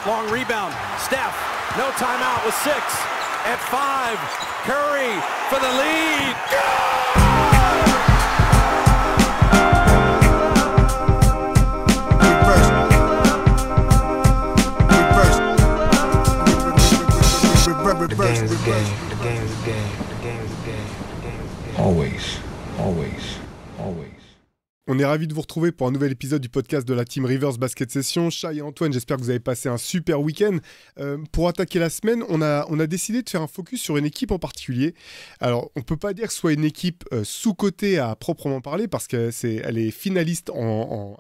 Long rebound. Steph, no timeout with 6. At 5, Curry for the lead. Always, always, always. On est ravis de vous retrouver pour un nouvel épisode du podcast de la Team Rivers Basket Session. Shai et Antoine, j'espère que vous avez passé un super week-end. Pour attaquer la semaine, on a décidé de faire un focus sur une équipe en particulier. Alors, on ne peut pas dire que ce soit une équipe sous-cotée à proprement parler, parce qu'elle est finaliste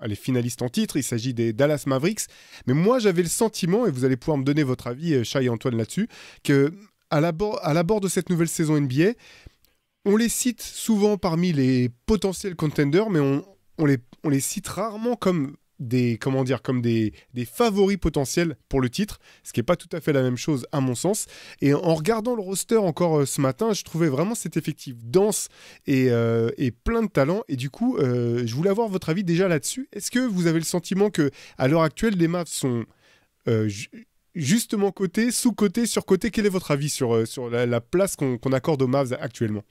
elle est finaliste en titre. Il s'agit des Dallas Mavericks. Mais moi, j'avais le sentiment, et vous allez pouvoir me donner votre avis, Shai et Antoine, là-dessus, qu'à l'abord de cette nouvelle saison NBA, on les cite souvent parmi les potentiels contenders, mais on les cite rarement comme des favoris potentiels pour le titre, ce qui n'est pas tout à fait la même chose à mon sens. Et en regardant le roster encore ce matin, je trouvais vraiment cet effectif dense et plein de talent. Et du coup, je voulais avoir votre avis déjà là-dessus. Est-ce que vous avez le sentiment qu'à l'heure actuelle, les Mavs sont justement cotés, sous-cotés, sur-cotés? Quel est votre avis sur la place qu'on accorde aux Mavs actuellement?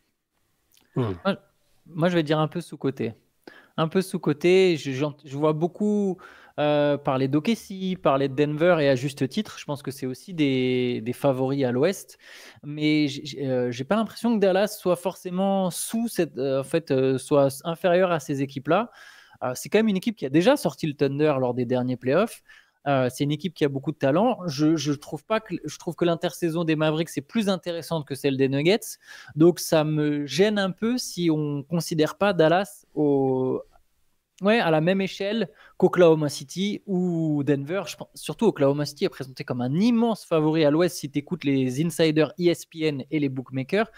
Moi, je vais dire un peu sous-coté. Un peu sous-coté. Je vois beaucoup parler d'OKC, parler de Denver, et à juste titre. Je pense que c'est aussi des favoris à l'Ouest. Mais j'ai pas l'impression que Dallas soit forcément soit inférieur à ces équipes-là. C'est quand même une équipe qui a déjà sorti le Thunder lors des derniers playoffs. C'est une équipe qui a beaucoup de talent. Je trouve que l'intersaison des Mavericks est plus intéressante que celle des Nuggets. Donc ça me gêne un peu si on considère pas Dallas à la même échelle qu'Oklahoma City ou Denver. Je pense, surtout Oklahoma City est présenté comme un immense favori à l'Ouest si tu écoutes les insiders ESPN et les bookmakers.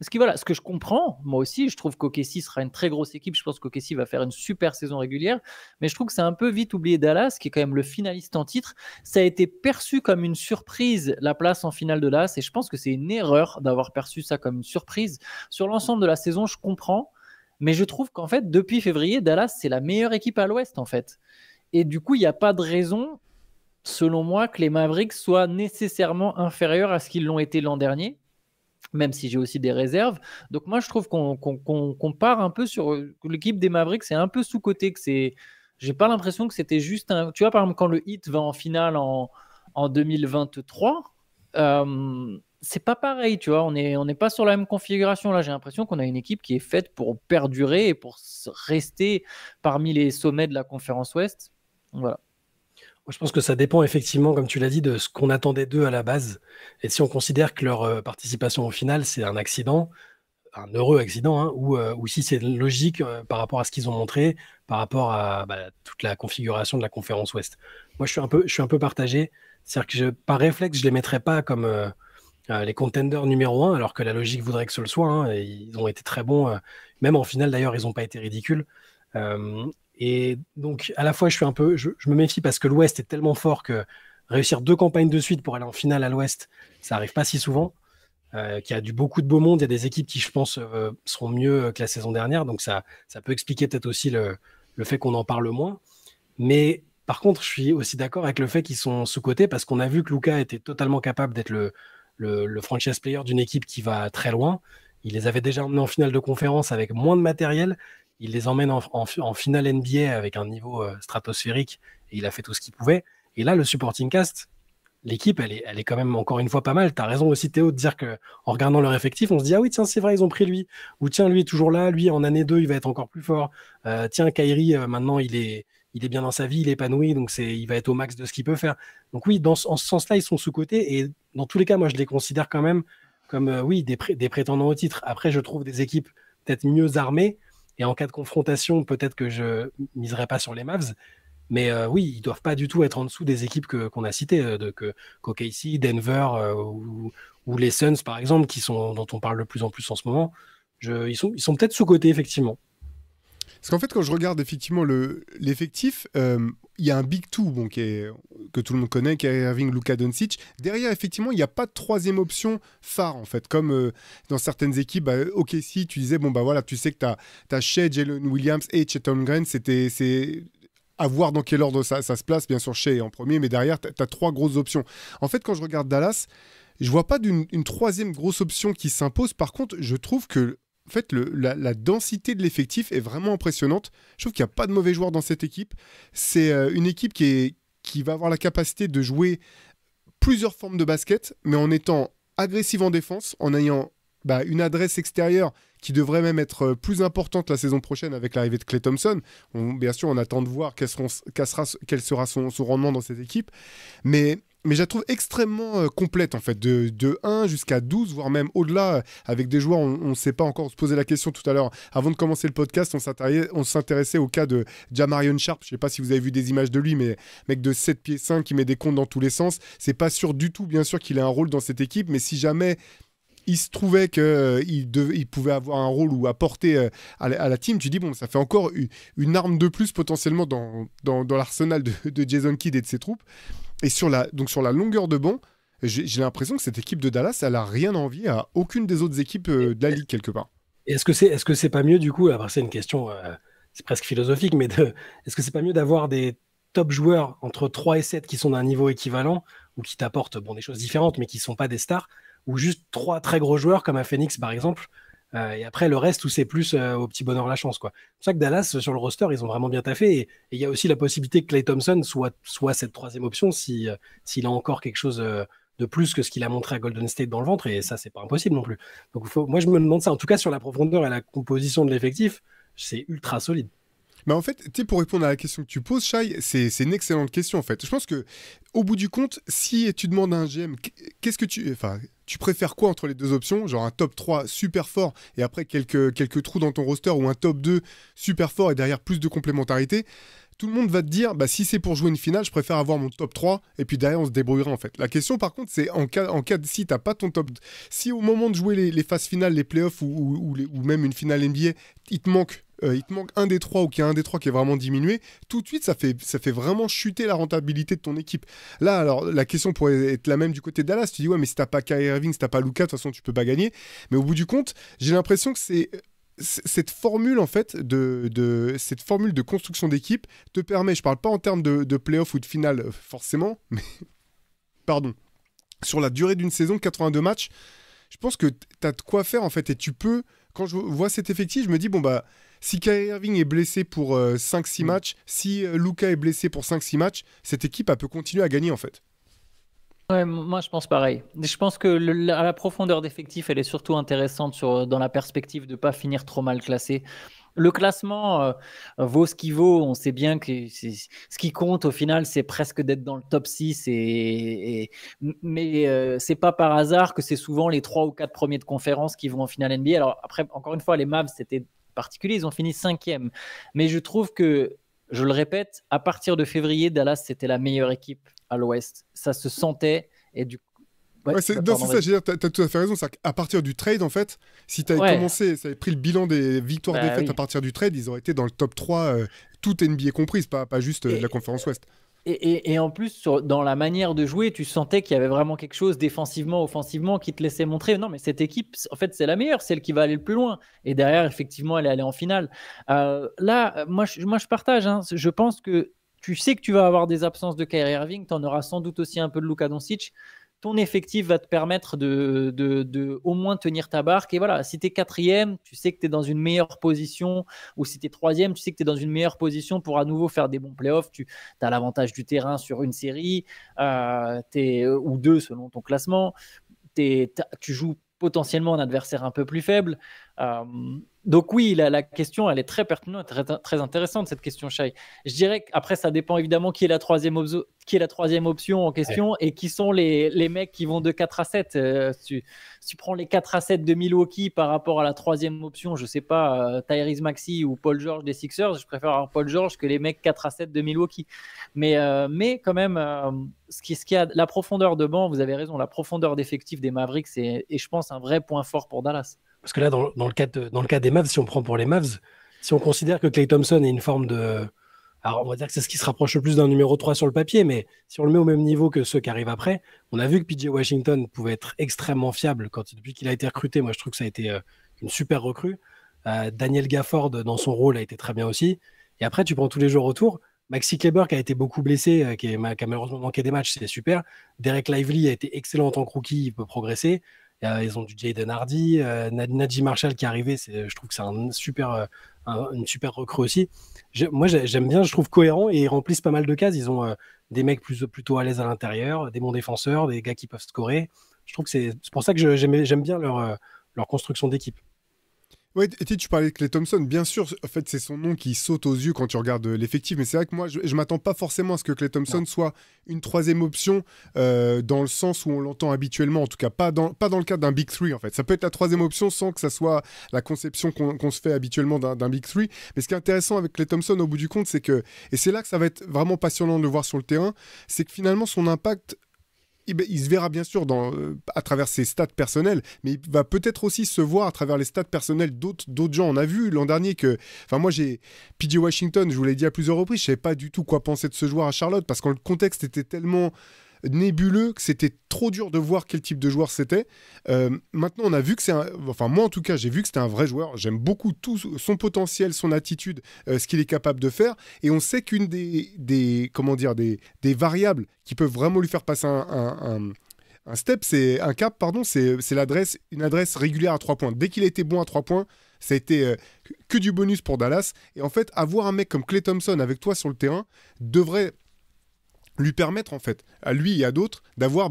Ce que je comprends, moi aussi, je trouve qu'OKC sera une très grosse équipe. Je pense qu'OKC va faire une super saison régulière. Mais je trouve que c'est un peu vite oublié Dallas, qui est quand même le finaliste en titre. Ça a été perçu comme une surprise, la place en finale de Dallas. Et je pense que c'est une erreur d'avoir perçu ça comme une surprise. Sur l'ensemble de la saison, je comprends. Mais je trouve qu'en fait, depuis février, Dallas, c'est la meilleure équipe à l'Ouest, en fait. Et du coup, il n'y a pas de raison, selon moi, que les Mavericks soient nécessairement inférieurs à ce qu'ils l'ont été l'an dernier, même si j'ai aussi des réserves. Donc moi, je trouve qu'on part un peu sur l'équipe des Mavericks, c'est un peu sous-coté. J'ai pas l'impression que c'était juste tu vois, par exemple, quand le Heat va en finale en 2023, c'est pas pareil, tu vois. On n'est pas sur la même configuration. Là, j'ai l'impression qu'on a une équipe qui est faite pour perdurer et pour rester parmi les sommets de la conférence Ouest. Voilà. Je pense que ça dépend effectivement, comme tu l'as dit, de ce qu'on attendait d'eux à la base. Et si on considère que leur participation au final, c'est un accident, un heureux accident, hein, ou si c'est logique par rapport à ce qu'ils ont montré, par rapport à toute la configuration de la conférence Ouest. Moi, je suis un peu partagé. C'est-à-dire que par réflexe, je ne les mettrais pas comme les contenders numéro 1, alors que la logique voudrait que ce le soit. Hein, et ils ont été très bons. Même en finale, d'ailleurs, ils n'ont pas été ridicules. Et donc, à la fois, je me méfie parce que l'Ouest est tellement fort que réussir 2 campagnes de suite pour aller en finale à l'Ouest, ça n'arrive pas si souvent. Qu'il y a beaucoup de beau monde, il y a des équipes qui, je pense, seront mieux que la saison dernière. Donc, ça peut expliquer peut-être aussi le fait qu'on en parle moins. Mais par contre, je suis aussi d'accord avec le fait qu'ils sont sous-cotés parce qu'on a vu que Luka était totalement capable d'être le franchise player d'une équipe qui va très loin. Il les avait déjà emmenés en finale de conférence avec moins de matériel. Il les emmène en finale NBA avec un niveau stratosphérique et il a fait tout ce qu'il pouvait. Et là, le supporting cast, l'équipe, elle est quand même encore une fois pas mal. Tu as raison aussi, Théo, de dire qu'en regardant leur effectif, on se dit « Ah oui, tiens, c'est vrai, ils ont pris lui. » Ou « Tiens, lui est toujours là. Lui, en année 2, il va être encore plus fort. Tiens, Kyrie, maintenant, il est bien dans sa vie, il est épanoui, donc il va être au max de ce qu'il peut faire. » Donc oui, en ce sens-là, ils sont sous-cotés. Et dans tous les cas, moi, je les considère quand même comme des prétendants au titre. Après, je trouve des équipes peut-être mieux armées. Et en cas de confrontation, peut-être que je miserai pas sur les Mavs. Mais oui, ils doivent pas du tout être en dessous des équipes qu'on a citées, qu'OKC, Denver ou les Suns, par exemple, dont on parle de plus en plus en ce moment. Ils sont peut-être sous-cotés, effectivement. Parce qu'en fait, quand je regarde effectivement l'effectif, il y a un Big Two que tout le monde connaît, qui est Irving, Luka Doncic. Derrière, effectivement, il n'y a pas de troisième option phare, en fait. Comme dans certaines équipes, OKC, tu disais, tu sais que tu as Shai, Jalen Williams et Chet Holmgren. C'est À voir dans quel ordre ça se place, bien sûr, Shai en premier, mais derrière, tu as 3 grosses options. En fait, quand je regarde Dallas, je vois pas une troisième grosse option qui s'impose. Par contre, je trouve que en fait, la densité de l'effectif est vraiment impressionnante. Je trouve qu'il n'y a pas de mauvais joueurs dans cette équipe. C'est une équipe qui va avoir la capacité de jouer plusieurs formes de basket, mais en étant agressive en défense, en ayant une adresse extérieure qui devrait même être plus importante la saison prochaine avec l'arrivée de Klay Thompson. Bien sûr, on attend de voir quel sera son rendement dans cette équipe. Mais je la trouve extrêmement complète, en fait, de 1 jusqu'à 12, voire même au-delà, avec des joueurs, on ne sait pas encore, on se posait la question tout à l'heure, avant de commencer le podcast, on s'intéressait au cas de Jamarion Sharp, je ne sais pas si vous avez vu des images de lui, mais mec de 7 pieds 5 qui met des comptes dans tous les sens, c'est pas sûr du tout, bien sûr, qu'il ait un rôle dans cette équipe, mais si jamais il se trouvait qu'il pouvait avoir un rôle ou apporter à la team, tu dis, bon, ça fait encore une arme de plus potentiellement dans l'arsenal de Jason Kidd et de ses troupes. Et sur la longueur de banc, j'ai l'impression que cette équipe de Dallas, elle n'a rien à envier à aucune des autres équipes de la ligue, quelque part. Et est-ce que c'est pas mieux, du coup, alors c'est une question, c'est presque philosophique, mais est-ce que c'est pas mieux d'avoir des top joueurs entre 3 et 7 qui sont d'un niveau équivalent ou qui t'apportent des choses différentes, mais qui ne sont pas des stars, ou juste 3 très gros joueurs comme à Phoenix, par exemple, et après le reste où c'est plus au petit bonheur la chance, quoi. C'est pour ça que Dallas, sur le roster, ils ont vraiment bien taffé, et il y a aussi la possibilité que Klay Thompson soit cette troisième option s'il a encore quelque chose de plus que ce qu'il a montré à Golden State dans le ventre, et ça, c'est pas impossible non plus. Donc moi, je me demande ça. En tout cas, sur la profondeur et la composition de l'effectif, c'est ultra solide. Mais en fait, pour répondre à la question que tu poses, Shai, c'est une excellente question, en fait. Je pense que, au bout du compte, si tu demandes à un GM, qu'est-ce que tu préfères quoi entre les deux options? Genre un top 3 super fort et après quelques trous dans ton roster, ou un top 2 super fort et derrière plus de complémentarité? Tout le monde va te dire, si c'est pour jouer une finale, je préfère avoir mon top 3 et puis derrière on se débrouillera, en fait. La question par contre, c'est en cas de si t'as pas ton top, si au moment de jouer les phases finales, les playoffs ou même une finale NBA, il te manque un des trois, ou qu'il y a un des trois qui est vraiment diminué, tout de suite ça fait vraiment chuter la rentabilité de ton équipe. Là, alors la question pourrait être la même du côté de Dallas. Tu dis ouais, mais si t'as pas Kyrie Irving, si t'as pas Luka, de toute façon tu peux pas gagner. Mais au bout du compte, j'ai l'impression que c'est cette formule, en fait, cette formule de construction d'équipe te permet, je parle pas en termes de playoff ou de finale forcément, mais pardon, sur la durée d'une saison, 82 matchs, je pense que tu as de quoi faire, en fait, et tu peux, quand je vois cet effectif, je me dis, si Kyrie Irving est blessé pour 5-6 matchs, si Luka est blessé pour 5-6 matchs, cette équipe, elle peut continuer à gagner, en fait. Ouais, moi je pense pareil. Je pense que la profondeur d'effectif, elle est surtout intéressante dans la perspective de ne pas finir trop mal classé. Le classement vaut ce qu'il vaut. On sait bien que ce qui compte au final, c'est presque d'être dans le top 6. Mais c'est pas par hasard que c'est souvent les 3 ou 4 premiers de conférence qui vont en finale NBA. Alors après, encore une fois, les Mavs, c'était particulier. Ils ont fini 5e. Mais je trouve que, je le répète, à partir de février, Dallas, c'était la meilleure équipe à l'Ouest. Ça se sentait. Et du coup, c'est ça, tu as tout à fait raison. À partir du trade, en fait, si tu avais commencé, ça avait pris le bilan des victoires-défaites à partir du trade, ils auraient été dans le top 3, toute NBA comprise, pas juste la conférence Ouest. Et en plus, dans la manière de jouer, tu sentais qu'il y avait vraiment quelque chose défensivement, offensivement qui te laissait montrer. Non, mais cette équipe, en fait, c'est la meilleure, celle qui va aller le plus loin. Et derrière, effectivement, elle est allée en finale. Là, moi, je partage. Je pense que tu sais que tu vas avoir des absences de Kyrie Irving, tu en auras sans doute aussi un peu de Luka Doncic. Ton effectif va te permettre de au moins tenir ta barque. Et voilà, si tu es 4e, tu sais que tu es dans une meilleure position. Ou si tu es 3e, tu sais que tu es dans une meilleure position pour à nouveau faire des bons playoffs. Tu as l'avantage du terrain sur une série ou 2 selon ton classement. Tu joues potentiellement un adversaire un peu plus faible. Donc oui, la question, elle est très pertinente, très, très intéressante, cette question, Shai. Je dirais qu'après, ça dépend évidemment qui est la troisième option en question et qui sont les mecs qui vont de 4 à 7. Si tu prends les 4 à 7 de Milwaukee par rapport à la troisième option, je ne sais pas, Tyrese Maxey ou Paul George des Sixers, je préfère avoir Paul George que les mecs 4 à 7 de Milwaukee. Mais quand même, ce qui a la profondeur de banc, vous avez raison, la profondeur d'effectif des Mavericks, et je pense un vrai point fort pour Dallas. Parce que là, dans le cas des Mavs, si on prend pour les Mavs, si on considère que Klay Thompson est une forme de... Alors, on va dire que c'est ce qui se rapproche le plus d'un numéro 3 sur le papier, mais si on le met au même niveau que ceux qui arrivent après, on a vu que PJ Washington pouvait être extrêmement fiable depuis qu'il a été recruté. Moi, je trouve que ça a été une super recrue. Daniel Gafford, dans son rôle, a été très bien aussi. Et après, tu prends tous les joueurs autour. Maxi Kleber qui a été beaucoup blessé, qui a malheureusement manqué des matchs, c'est super. Derek Lively a été excellent en tant que rookie, il peut progresser. Ils ont du Jaden Hardy, Najee Marshall qui est arrivé, je trouve que c'est une super recrue aussi. Moi, j'aime bien, je trouve cohérent et ils remplissent pas mal de cases. Ils ont des mecs plutôt à l'aise à l'intérieur, des bons défenseurs, des gars qui peuvent scorer. Je trouve que c'est pour ça que j'aime bien leur construction d'équipe. Ouais, et tu parlais de Klay Thompson, bien sûr, en fait, c'est son nom qui saute aux yeux quand tu regardes l'effectif, mais c'est vrai que moi, je m'attends pas forcément à ce que Klay Thompson soit une troisième option dans le sens où on l'entend habituellement, en tout cas pas dans le cadre d'un Big Three, en fait. Ça peut être la troisième option sans que ça soit la conception qu'on se fait habituellement d'un Big Three, mais ce qui est intéressant avec Klay Thompson, au bout du compte, c'est que, et c'est là que ça va être vraiment passionnant de le voir sur le terrain, c'est que finalement, son impact... Il se verra bien sûr à travers ses stats personnelles, mais il va peut-être aussi se voir à travers les stats personnelles d'autres gens. On a vu l'an dernier que... Enfin, moi, j'ai PJ Washington, je vous l'ai dit à plusieurs reprises, je ne savais pas du tout quoi penser de ce joueur à Charlotte, parce que le contexte était tellement nébuleux que c'était trop dur de voir quel type de joueur c'était. Maintenant, on a vu que c'est enfin, moi, en tout cas, j'ai vu que c'était un vrai joueur. J'aime beaucoup tout son potentiel, son attitude, ce qu'il est capable de faire. Et on sait qu'une des variables qui peuvent vraiment lui faire passer un step, c'est un cap, pardon, c'est une adresse régulière à 3 points. Dès qu'il a été bon à 3 points, ça a été que du bonus pour Dallas. Et en fait, avoir un mec comme Klay Thompson avec toi sur le terrain devrait lui permettre, en fait, à lui et à d'autres, d'avoir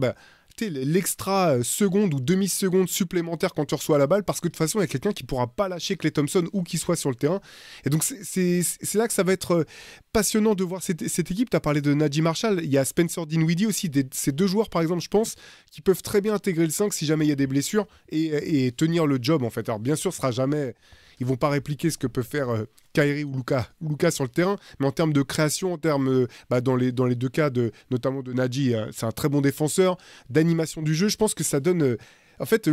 l'extra seconde ou demi-seconde supplémentaire quand tu reçois la balle, parce que de toute façon, il y a quelqu'un qui ne pourra pas lâcher Klay Thompson où qu'il soit sur le terrain. Et donc, c'est là que ça va être passionnant de voir cette équipe. Tu as parlé de Najee Marshall, il y a Spencer Dinwiddie aussi, ces deux joueurs, par exemple, je pense, qui peuvent très bien intégrer le 5 si jamais il y a des blessures et tenir le job, en fait. Alors, bien sûr, ce sera jamais... Ils vont pas répliquer ce que peut faire Kyrie ou Luka sur le terrain, mais en termes de création, en termes dans les deux cas notamment de Najee, c'est un très bon défenseur, d'animation du jeu. Je pense que ça donne. En fait,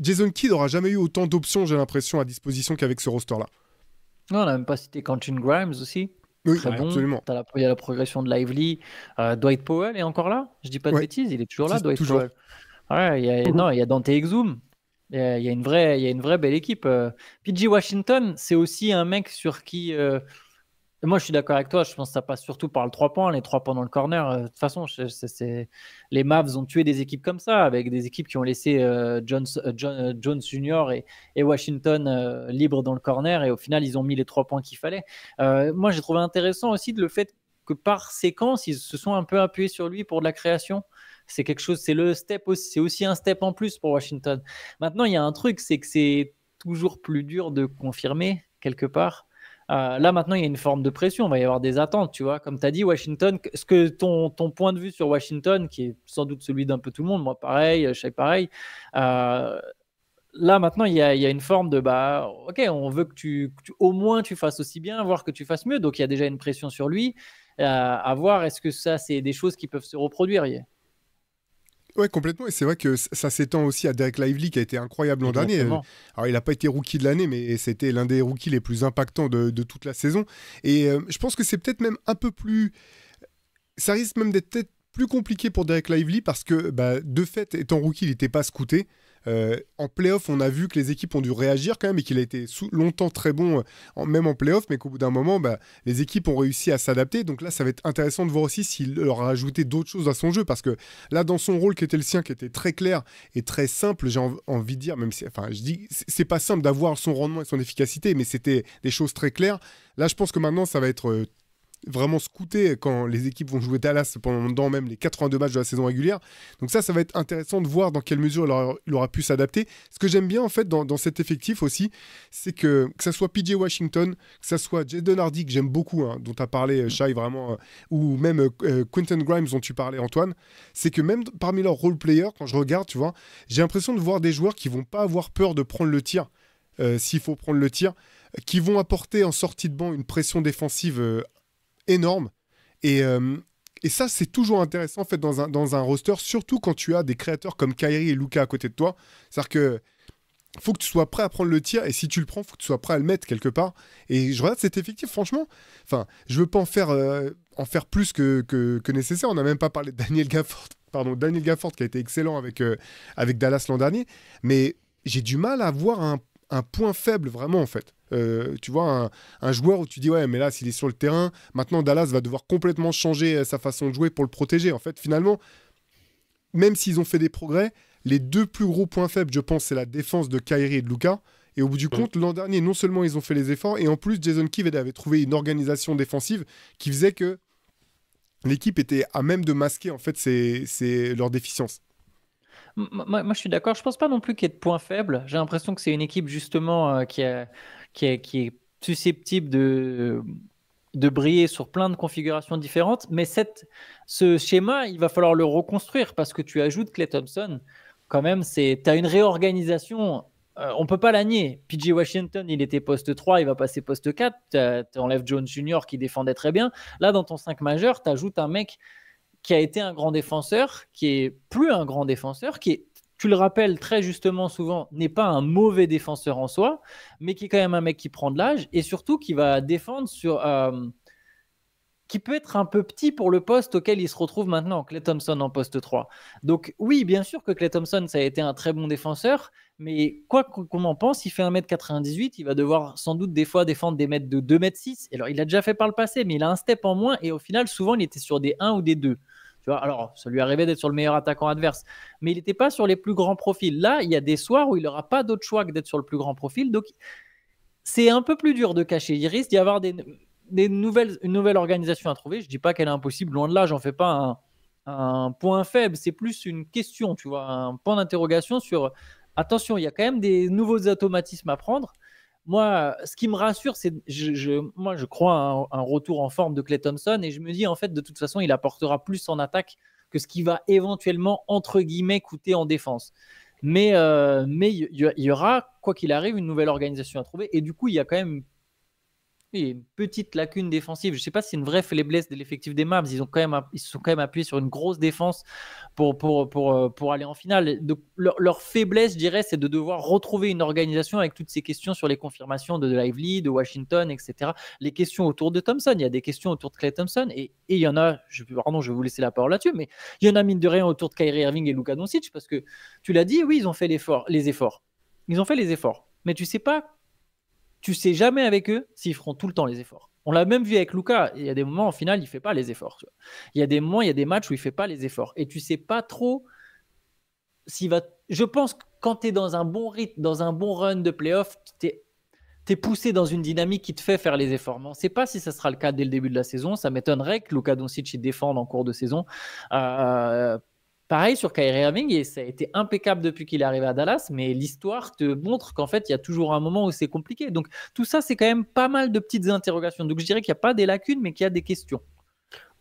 Jason Kidd n'aura jamais eu autant d'options, j'ai l'impression, à disposition qu'avec ce roster-là. Non, on n'a même pas cité Quentin Grimes aussi. Oui, Très bon. absolument. Il y a la progression de Lively. Dwight Powell est encore là. Je dis pas de bêtises, il est toujours là, Dwight toujours. Powell. Ouais, il y a Dante Exum. Il y a une vraie belle équipe. PJ Washington, c'est aussi un mec sur qui... moi, je suis d'accord avec toi. Je pense que ça passe surtout par le 3 points. Les 3 points dans le corner. De toute façon, les Mavs ont tué des équipes comme ça, avec des équipes qui ont laissé Jones Jr. et Washington libres dans le corner. Et au final, ils ont mis les 3 points qu'il fallait. Moi, j'ai trouvé intéressant aussi le fait que par séquence, ils se sont un peu appuyés sur lui pour de la création. C'est quelque chose, c'est aussi un step en plus pour Washington. Maintenant, il y a un truc, c'est que c'est toujours plus dur de confirmer quelque part. Là, maintenant, il y a une forme de pression. Il va y avoir des attentes, tu vois. Comme tu as dit, Washington, est-ce que ton point de vue sur Washington, qui est sans doute celui d'un peu tout le monde, moi pareil, je sais pareil, là, maintenant, il y a une forme de ok, on veut que au moins tu fasses aussi bien, voire que tu fasses mieux. Donc, il y a déjà une pression sur lui. À voir, est-ce que ça, c'est des choses qui peuvent se reproduire? Ouais, complètement. Et c'est vrai que ça s'étend aussi à Derek Lively qui a été incroyable l'an dernier. Alors, il n'a pas été rookie de l'année, mais c'était l'un des rookies les plus impactants de toute la saison. Et je pense que c'est peut-être même un peu plus... Ça risque même d'être peut-être plus compliqué pour Derek Lively parce que, de fait, étant rookie, il n'était pas scouté. En play-off, on a vu que les équipes ont dû réagir quand même et qu'il a été longtemps très bon, même en play-off, mais qu'au bout d'un moment, les équipes ont réussi à s'adapter. Donc là, ça va être intéressant de voir aussi s'il leur a ajouté d'autres choses à son jeu, parce que là, dans son rôle qui était le sien, qui était très clair et très simple, j'ai envie de dire, même si, enfin, je dis, c'est pas simple d'avoir son rendement et son efficacité, mais c'était des choses très claires. Là, je pense que maintenant, ça va être vraiment scouté quand les équipes vont jouer Dallas pendant même les 82 matchs de la saison régulière. Donc ça va être intéressant de voir dans quelle mesure il aura pu s'adapter. Ce que j'aime bien en fait dans cet effectif aussi, c'est que ça soit PJ Washington, que ça soit Jaden Hardy, que j'aime beaucoup, dont tu as parlé Shai vraiment, ou même Quentin Grimes dont tu parlais Antoine, c'est que même parmi leurs role players, quand je regarde, tu vois, j'ai l'impression de voir des joueurs qui vont pas avoir peur de prendre le tir, s'il faut prendre le tir, qui vont apporter en sortie de banc une pression défensive énorme. Et ça, c'est toujours intéressant en fait dans un roster, surtout quand tu as des créateurs comme Kyrie et Luka à côté de toi. C'est-à-dire que faut que tu sois prêt à prendre le tir, et si tu le prends, faut que tu sois prêt à le mettre quelque part. Et je regarde cet effectif, franchement, enfin, je veux pas en faire plus que nécessaire. On n'a même pas parlé de Daniel Gafford qui a été excellent avec Dallas l'an dernier, mais j'ai du mal à voir un point faible vraiment en fait. Tu vois, un joueur où tu dis ouais mais là s'il est sur le terrain, maintenant Dallas va devoir complètement changer sa façon de jouer pour le protéger. En fait finalement, même s'ils ont fait des progrès, les deux plus gros points faibles je pense c'est la défense de Kyrie et de Luka. Et au bout du compte, l'an dernier, non seulement ils ont fait les efforts, et en plus Jason Kidd avait trouvé une organisation défensive qui faisait que l'équipe était à même de masquer en fait leurs déficiences. Moi, je suis d'accord. Je pense pas non plus qu'il y ait de points faibles. J'ai l'impression que c'est une équipe justement qui est susceptible de briller sur plein de configurations différentes. Mais ce schéma, il va falloir le reconstruire parce que tu ajoutes Klay Thompson. Quand même, tu as une réorganisation. On ne peut pas la nier. PJ Washington, il était poste 3, il va passer poste 4. Tu enlèves Jones Jr. qui défendait très bien. Là, dans ton 5 majeur, tu ajoutes un mec qui a été un grand défenseur, qui est plus un grand défenseur, qui est, tu le rappelles très justement souvent, n'est pas un mauvais défenseur en soi, mais qui est quand même un mec qui prend de l'âge et surtout qui va défendre qui peut être un peu petit pour le poste auquel il se retrouve maintenant, Klay Thompson en poste 3. Donc oui, bien sûr que Klay Thompson, ça a été un très bon défenseur, mais quoi qu'on en pense, il fait 1m98, il va devoir sans doute des fois défendre des mètres de 2m6. Alors il a déjà fait par le passé, mais il a un step en moins et au final, souvent, il était sur des 1 ou des 2. Tu vois, alors, ça lui arrivait d'être sur le meilleur attaquant adverse, mais il n'était pas sur les plus grands profils. Là, il y a des soirs où il n'aura pas d'autre choix que d'être sur le plus grand profil, donc c'est un peu plus dur de cacher. Il risque d'y avoir une nouvelle organisation à trouver. Je ne dis pas qu'elle est impossible, loin de là, j'en fais pas un point faible, c'est plus une question, tu vois, un point d'interrogation sur attention, il y a quand même des nouveaux automatismes à prendre. Moi, ce qui me rassure, c'est moi, je crois à un retour en forme de Klay Thompson et je me dis en fait, de toute façon, il apportera plus en attaque que ce qui va éventuellement entre guillemets coûter en défense. Mais il y aura, quoi qu'il arrive, une nouvelle organisation à trouver et du coup, il y a quand même une petite lacune défensive. Je ne sais pas si c'est une vraie faiblesse de l'effectif des Mavs. Ils se sont quand même appuyés sur une grosse défense pour aller en finale. Donc, leur faiblesse, je dirais, c'est de devoir retrouver une organisation avec toutes ces questions sur les confirmations de Lively, de Washington, etc. Les questions autour de Thompson. Il y a des questions autour de Klay Thompson et il y en a, pardon, je vais vous laisser la parole là-dessus, mais il y en a mine de rien autour de Kyrie Irving et Luka Doncic parce que tu l'as dit, oui, ils ont fait les efforts. Ils ont fait les efforts. Mais tu sais jamais avec eux s'ils feront tout le temps les efforts. On l'a même vu avec Luka. Il y a des moments, en finale, il ne fait pas les efforts. Il y a des moments, il y a des matchs où il ne fait pas les efforts. Et tu ne sais pas trop s'il va. Je pense que quand tu es dans un bon rythme, dans un bon run de playoff, tu es poussé dans une dynamique qui te fait faire les efforts. Mais on ne sait pas si ça sera le cas dès le début de la saison. Ça m'étonnerait que Luka Doncic défende en cours de saison. Pareil sur Kyrie Irving, et ça a été impeccable depuis qu'il est arrivé à Dallas, mais l'histoire te montre qu'en fait, il y a toujours un moment où c'est compliqué. Donc, tout ça, c'est quand même pas mal de petites interrogations. Donc, je dirais qu'il n'y a pas des lacunes, mais qu'il y a des questions.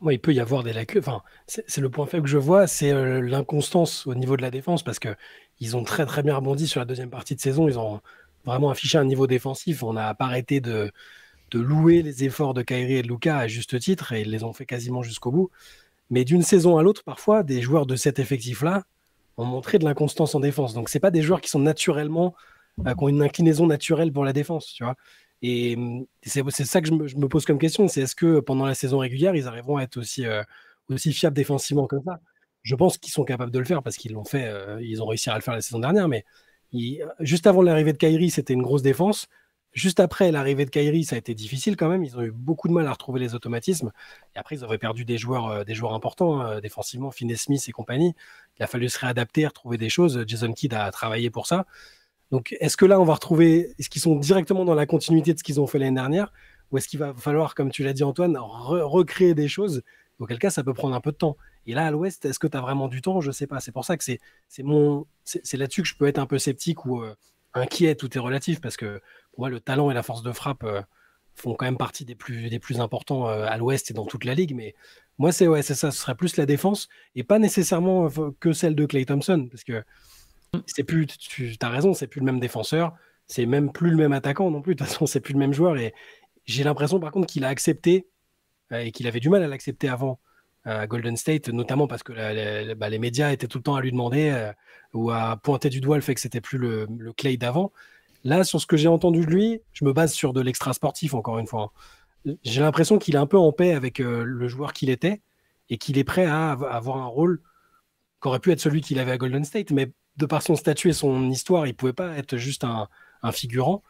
Moi, il peut y avoir des lacunes. Enfin, c'est le point faible que je vois, c'est l'inconstance au niveau de la défense, parce qu'ils ont très, très bien rebondi sur la deuxième partie de saison. Ils ont vraiment affiché un niveau défensif. On n'a pas arrêté de louer les efforts de Kyrie et de Luka à juste titre, et ils les ont fait quasiment jusqu'au bout. Mais d'une saison à l'autre, parfois, des joueurs de cet effectif-là ont montré de l'inconstance en défense. Donc, ce pas des joueurs qui sont naturellement, qui ont une inclinaison naturelle pour la défense, tu vois. Et c'est ça que je me pose comme question. C'est est-ce que pendant la saison régulière, ils arriveront à être aussi fiables défensivement que ça? Je pense qu'ils sont capables de le faire parce qu'ils l'ont fait. Ils ont réussi à le faire la saison dernière. Mais juste avant l'arrivée de Kyrie, c'était une grosse défense. Juste après l'arrivée de Kyrie, ça a été difficile quand même. Ils ont eu beaucoup de mal à retrouver les automatismes. Et après, ils avaient perdu des joueurs importants, défensivement, Finney-Smith et compagnie. Il a fallu se réadapter, retrouver des choses. Jason Kidd a travaillé pour ça. Donc, est-ce que là, on va retrouver... Est-ce qu'ils sont directement dans la continuité de ce qu'ils ont fait l'année dernière? Ou est-ce qu'il va falloir, comme tu l'as dit Antoine, recréer des choses? Auquel cas, ça peut prendre un peu de temps. Et là, à l'Ouest, est-ce que tu as vraiment du temps? Je ne sais pas. C'est pour ça que c'est là-dessus que je peux être un peu sceptique ou inquiet. Tout est relatif parce que pour moi, le talent et la force de frappe font quand même partie des plus importants à l'Ouest et dans toute la ligue. Mais moi, c'est ça. Ce serait plus la défense et pas nécessairement que celle de Klay Thompson. Parce que c'est plus, tu as raison, c'est plus le même défenseur. C'est même plus le même attaquant non plus. De toute façon, c'est plus le même joueur. Et j'ai l'impression, par contre, qu'il a accepté et qu'il avait du mal à l'accepter avant à Golden State, notamment parce que les médias étaient tout le temps à lui demander ou à pointer du doigt le fait que c'était plus le Klay d'avant. Là, sur ce que j'ai entendu de lui, je me base sur de l'extra sportif, encore une fois. J'ai l'impression qu'il est un peu en paix avec le joueur qu'il était et qu'il est prêt à avoir un rôle qui aurait pu être celui qu'il avait à Golden State, mais de par son statut et son histoire, il ne pouvait pas être juste un un figurant.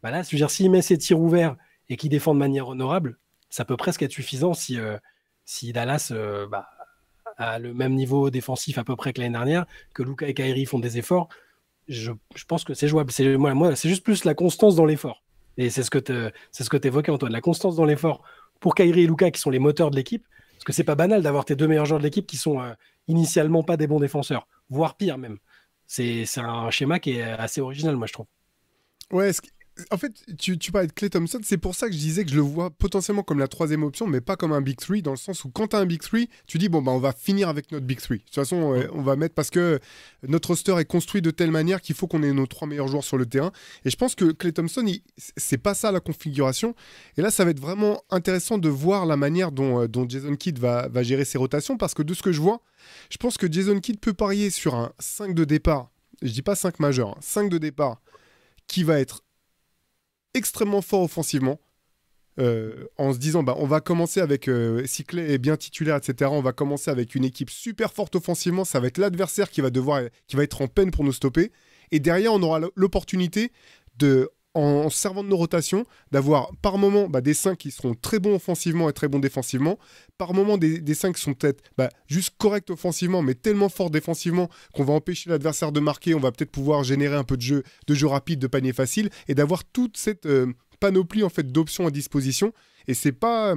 Bah là, je veux dire, s'il met ses tirs ouverts et qu'il défend de manière honorable, ça peut presque être suffisant si Dallas a le même niveau défensif à peu près que l'année dernière, que Luka et Kyrie font des efforts. Je pense que c'est jouable. Moi, c'est juste plus la constance dans l'effort. Et c'est ce que t'évoquais, Antoine, la constance dans l'effort pour Kyrie et Luka qui sont les moteurs de l'équipe. Parce que c'est pas banal d'avoir tes 2 meilleurs joueurs de l'équipe qui sont initialement pas des bons défenseurs, voire pire même. C'est un schéma qui est assez original, moi, je trouve. Ouais, en fait, tu parlais de Klay Thompson, c'est pour ça que je disais que je le vois potentiellement comme la 3e option, mais pas comme un Big 3, dans le sens où quand tu as un Big 3, tu dis, bon, bah, on va finir avec notre Big 3. De toute façon, on va mettre, parce que notre roster est construit de telle manière qu'il faut qu'on ait nos 3 meilleurs joueurs sur le terrain. Et je pense que Klay Thompson, c'est pas ça la configuration. Et là, ça va être vraiment intéressant de voir la manière dont Jason Kidd va gérer ses rotations, parce que de ce que je vois, je pense que Jason Kidd peut parier sur un 5 de départ, je dis pas 5 majeur, 5 de départ, qui va être extrêmement fort offensivement, en se disant on va commencer avec, si Klay est bien titulaire, etc., on va commencer avec une équipe super forte offensivement, ça va être l'adversaire qui va être en peine pour nous stopper, et derrière on aura l'opportunité en servant de nos rotations, d'avoir par moment des 5 qui seront très bons offensivement et très bons défensivement, par moment des 5 qui sont peut-être juste corrects offensivement, mais tellement forts défensivement qu'on va empêcher l'adversaire de marquer, on va peut-être pouvoir générer un peu de jeu rapide, de panier facile, et d'avoir toute cette panoplie en fait d'options à disposition. Et c'est pas...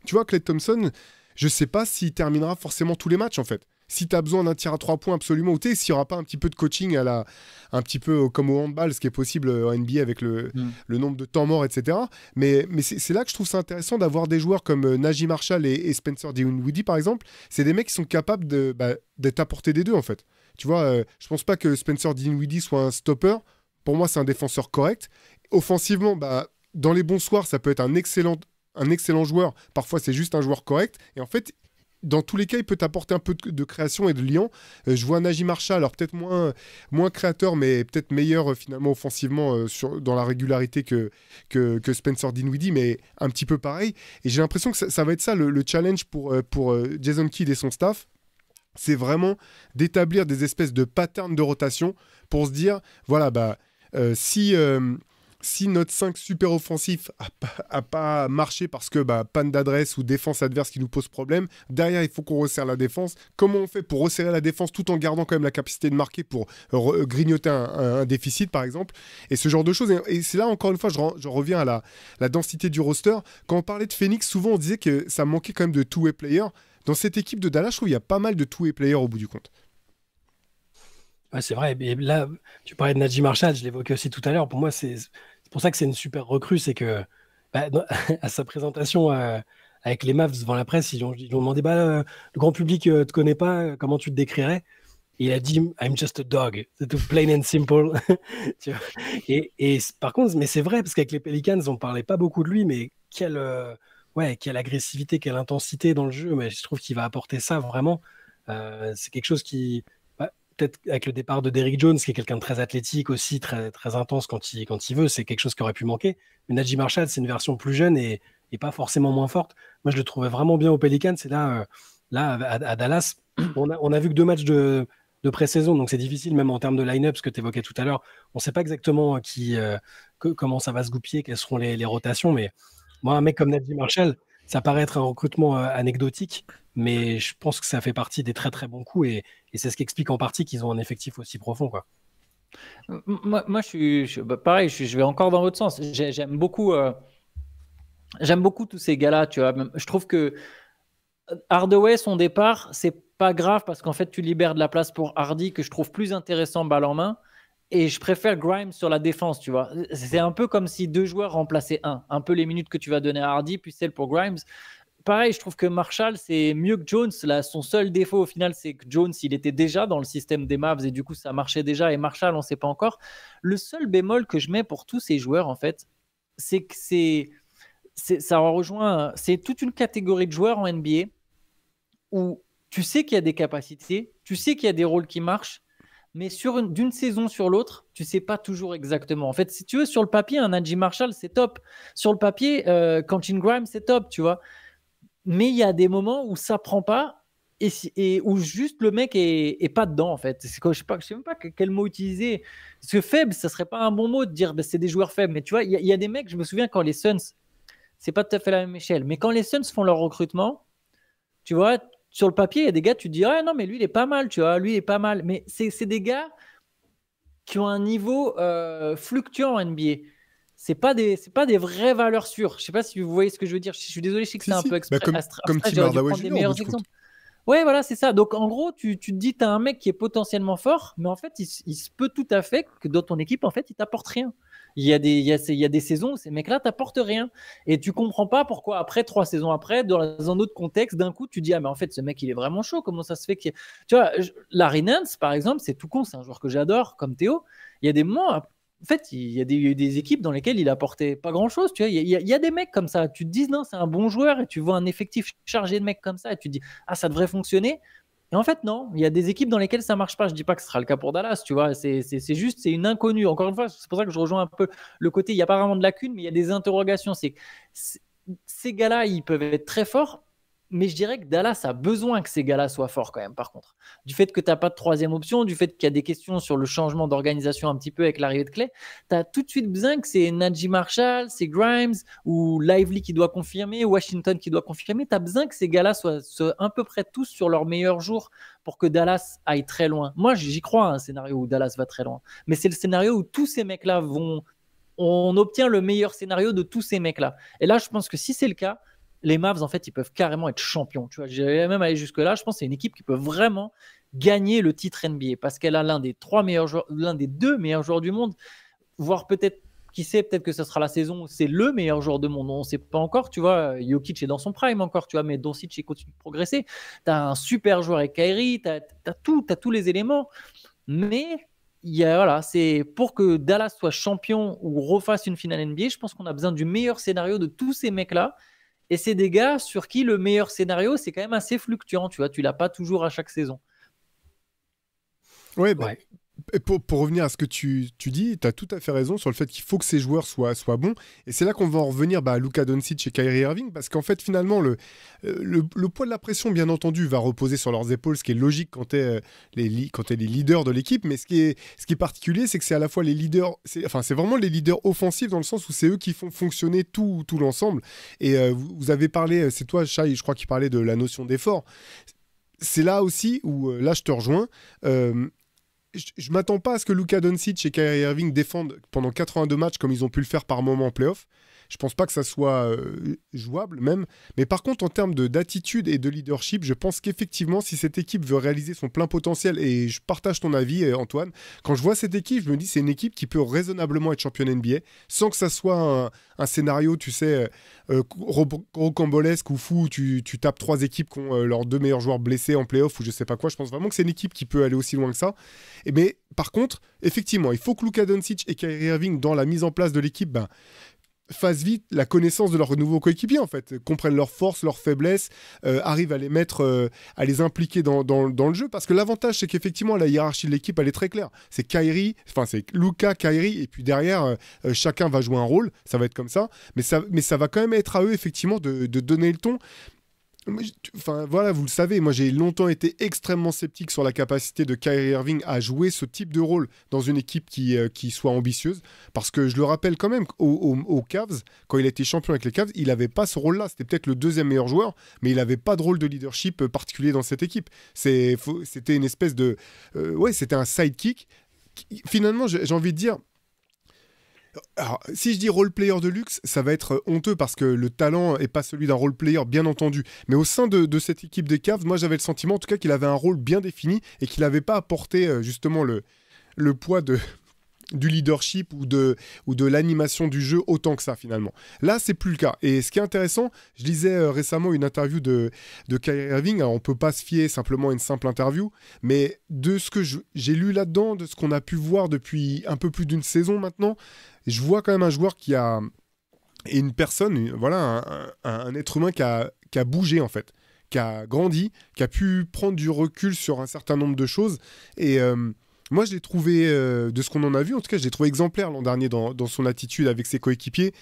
tu vois, Klay Thompson, je sais pas s'il terminera forcément tous les matchs en fait. Si tu as besoin d'un tir à 3 points absolument, ou s'il n'y aura pas un petit peu de coaching un petit peu comme au handball, ce qui est possible en NBA avec le nombre de temps morts, etc. Mais c'est là que je trouve ça intéressant d'avoir des joueurs comme Najee Marshall et Spencer Dinwiddie, par exemple. C'est des mecs qui sont capables d'être à portée des deux, en fait. Tu vois, je pense pas que Spencer Dinwiddie soit un stopper. Pour moi, c'est un défenseur correct. Offensivement, dans les bons soirs, ça peut être un excellent joueur. Parfois, c'est juste un joueur correct. Et en fait, dans tous les cas, il peut t'apporter un peu de création et de lien. Je vois Najee Marshall, alors peut-être moins créateur, mais peut-être meilleur finalement offensivement dans la régularité que Spencer Dinwiddie, mais un petit peu pareil. Et j'ai l'impression que ça va être ça le challenge pour Jason Kidd et son staff. C'est vraiment d'établir des espèces de patterns de rotation pour se dire, voilà, si notre 5 super offensif a pas marché parce que panne d'adresse ou défense adverse qui nous pose problème, derrière il faut qu'on resserre la défense. Comment on fait pour resserrer la défense tout en gardant quand même la capacité de marquer pour grignoter un déficit par exemple, et ce genre de choses. Et c'est là encore une fois je reviens à la densité du roster. Quand on parlait de Phoenix, souvent on disait que ça manquait quand même de two-way players. Dans cette équipe de Dallas, je trouve qu'il y a pas mal de two-way players au bout du compte. Ouais, c'est vrai. Et là, tu parlais de Najee Marshall, je l'évoquais aussi tout à l'heure. Pour moi, c'est pour ça que c'est une super recrue. C'est que à sa présentation avec les Mavs devant la presse, ils lui ont demandé le grand public te connaît pas, comment tu te décrirais? Et il a dit I'm just a dog, c'est tout plain and simple. Tu vois. Et par contre, mais c'est vrai, parce qu'avec les Pelicans, on parlait pas beaucoup de lui, mais quelle agressivité, quelle intensité dans le jeu. Mais je trouve qu'il va apporter ça vraiment. C'est quelque chose qui. Peut-être avec le départ de Derrick Jones, qui est quelqu'un de très athlétique aussi, très, très intense quand il veut, c'est quelque chose qui aurait pu manquer. Mais Najee Marshall, c'est une version plus jeune et pas forcément moins forte. Moi, je le trouvais vraiment bien aux Pelicans. Et là, à Dallas, on a vu que 2 matchs de pré-saison, donc c'est difficile, même en termes de line-up, ce que tu évoquais tout à l'heure. On ne sait pas exactement comment ça va se goupiller, quelles seront les rotations. Mais moi, un mec comme Najee Marshall, ça paraît être un recrutement anecdotique, mais je pense que ça fait partie des très très bons coups et c'est ce qui explique en partie qu'ils ont un effectif aussi profond, quoi. Moi pareil, je vais encore dans l'autre sens. J'aime beaucoup tous ces gars-là, tu vois. Je trouve que Hardaway, son départ, c'est pas grave parce qu'en fait, tu libères de la place pour Hardy que je trouve plus intéressant balle en main. Et je préfère Grimes sur la défense, tu vois. C'est un peu comme si 2 joueurs remplaçaient un peu les minutes que tu vas donner à Hardy, puis celles pour Grimes. Pareil, je trouve que Marshall, c'est mieux que Jones. Là, son seul défaut, au final, c'est que Jones, il était déjà dans le système des Mavs et du coup, ça marchait déjà. Et Marshall, on ne sait pas encore. Le seul bémol que je mets pour tous ces joueurs, en fait, c'est que ça rejoint... C'est toute une catégorie de joueurs en NBA où tu sais qu'il y a des capacités, tu sais qu'il y a des rôles qui marchent, mais d'une saison sur l'autre, tu ne sais pas toujours exactement. En fait, si tu veux, sur le papier, un Najee Marshall, c'est top. Sur le papier, Quentin Grimes, c'est top, tu vois. Mais il y a des moments où ça ne prend pas et où juste le mec est pas dedans en fait. Je sais même pas quel mot utiliser. Parce que faible, ça serait pas un bon mot de dire c'est des joueurs faibles. Mais tu vois, il y a des mecs, je me souviens quand les Suns, c'est pas tout à fait la même échelle, mais quand les Suns font leur recrutement, tu vois, sur le papier, il y a des gars, tu te dis ah non mais lui il est pas mal, tu vois, lui il est pas mal. Mais c'est des gars qui ont un niveau fluctuant en NBA. C'est pas des vraies valeurs sûres. Je sais pas si vous voyez ce que je veux dire. Je suis désolé, je sais que c'est un peu comme Tim Hardaway Jr. des meilleurs exemples. Ouais, voilà, c'est ça. Donc, en gros, tu te dis, tu as un mec qui est potentiellement fort, mais en fait, il se peut tout à fait que dans ton équipe, en fait, il t'apporte rien. Il y a des saisons où ces mecs-là t'apportent rien. Et tu comprends pas pourquoi, après, 3 saisons après, dans un autre contexte, d'un coup, tu dis, ah, mais en fait, ce mec, il est vraiment chaud. Comment ça se fait qu'il... Tu vois, Larry Nance, par exemple, c'est tout con. C'est un joueur que j'adore, comme Théo. Il y a des moments... En fait, il y a des équipes dans lesquelles il apportait pas grand-chose. Tu vois, il y a des mecs comme ça. Tu te dis non, c'est un bon joueur et tu vois un effectif chargé de mecs comme ça et tu te dis ah, ça devrait fonctionner. Et en fait, non. Il y a des équipes dans lesquelles ça marche pas. Je dis pas que ce sera le cas pour Dallas. Tu vois, c'est juste, c'est une inconnue. Encore une fois, c'est pour ça que je rejoins un peu le côté. Il y a pas vraiment de lacune, mais il y a des interrogations. Ces gars-là, ils peuvent être très forts. Mais je dirais que Dallas a besoin que ces gars-là soient forts quand même, par contre. Du fait que tu n'as pas de troisième option, du fait qu'il y a des questions sur le changement d'organisation un petit peu avec l'arrivée de Clay, tu as tout de suite besoin que c'est Najee Marshall, c'est Grimes ou Lively qui doit confirmer, Washington qui doit confirmer. Tu as besoin que ces gars-là soient à peu près tous sur leur meilleur jour pour que Dallas aille très loin. Moi, j'y crois à un scénario où Dallas va très loin. Mais c'est le scénario où tous ces mecs-là vont... On obtient le meilleur scénario de tous ces mecs-là. Et là, je pense que si c'est le cas, les Mavs, en fait, ils peuvent carrément être champions. Tu vois, j'irais même aller jusque-là. Je pense que c'est une équipe qui peut vraiment gagner le titre NBA parce qu'elle a l'un des 2 meilleurs joueurs du monde, voire peut-être, qui sait, peut-être que ce sera la saison où c'est le meilleur joueur du monde. On ne sait pas encore, tu vois. Jokic est dans son prime encore, tu vois, mais Doncic il continue de progresser. Tu as un super joueur avec Kyrie, tu as tous les éléments. Mais voilà, c'est pour que Dallas soit champion ou refasse une finale NBA, je pense qu'on a besoin du meilleur scénario de tous ces mecs-là. Et c'est des gars sur qui le meilleur scénario, c'est quand même assez fluctuant, tu vois. Tu l'as pas toujours à chaque saison. Ouais, bah, pour revenir à ce que tu dis, tu as tout à fait raison sur le fait qu'il faut que ces joueurs soient bons. Et c'est là qu'on va en revenir à Luka Doncic et Kyrie Irving, parce qu'en fait, finalement, le poids de la pression, bien entendu, va reposer sur leurs épaules, ce qui est logique quand tu es les leaders de l'équipe. Mais ce qui est particulier, c'est que c'est à la fois les leaders, c'est vraiment les leaders offensifs, dans le sens où c'est eux qui font fonctionner tout l'ensemble. Et vous avez parlé, c'est toi, Shai, je crois, qui parlait de la notion d'effort. C'est là aussi où, là, je te rejoins. Je m'attends pas à ce que Luka Doncic et Kyrie Irving défendent pendant 82 matchs comme ils ont pu le faire par moment en play-off. Je pense pas que ça soit jouable même. Mais par contre, en termes d'attitude et de leadership, je pense qu'effectivement, si cette équipe veut réaliser son plein potentiel, et je partage ton avis, Antoine, quand je vois cette équipe, je me dis c'est une équipe qui peut raisonnablement être championne NBA sans que ça soit un scénario, tu sais, rocambolesque ou fou, où tu tapes 3 équipes qui ont leurs 2 meilleurs joueurs blessés en play-off ou je sais pas quoi. Je pense vraiment que c'est une équipe qui peut aller aussi loin que ça. Mais par contre, effectivement, il faut que Luka Doncic et Kyrie Irving, dans la mise en place de l'équipe, fassent vite la connaissance de leurs nouveaux coéquipiers, en fait, comprennent leurs forces, leurs faiblesses, arrivent à les mettre, à les impliquer dans le jeu, parce que l'avantage, c'est qu'effectivement, la hiérarchie de l'équipe, elle est très claire. C'est Luka, Kyrie, et puis derrière, chacun va jouer un rôle, ça va être comme ça, mais ça va quand même être à eux, effectivement, de donner le ton. Enfin voilà, vous le savez, moi j'ai longtemps été extrêmement sceptique sur la capacité de Kyrie Irving à jouer ce type de rôle dans une équipe qui soit ambitieuse, parce que je le rappelle quand même, aux Cavs, quand il a été champion avec les Cavs, il n'avait pas ce rôle-là, c'était peut-être le 2e meilleur joueur, mais il n'avait pas de rôle de leadership particulier dans cette équipe. C'était une espèce de... c'était un sidekick. Finalement, j'ai envie de dire... Alors, si je dis role player de luxe, ça va être honteux parce que le talent n'est pas celui d'un role player, bien entendu. Mais au sein de cette équipe des Cavs, moi j'avais le sentiment en tout cas qu'il avait un rôle bien défini et qu'il n'avait pas apporté justement le poids du leadership ou de l'animation du jeu autant que ça finalement. Là, c'est plus le cas. Et ce qui est intéressant, je lisais récemment une interview de Kyrie Irving. Alors, on peut pas se fier simplement à une simple interview, mais de ce que j'ai lu là-dedans, de ce qu'on a pu voir depuis un peu plus d'une saison maintenant, je vois quand même un joueur qui a... Et une personne, voilà, un être humain qui a bougé en fait, qui a grandi, qui a pu prendre du recul sur un certain nombre de choses. Et... moi, je l'ai trouvé, de ce qu'on en a vu, en tout cas, je l'ai trouvé exemplaire l'an dernier dans son attitude avec ses coéquipiers.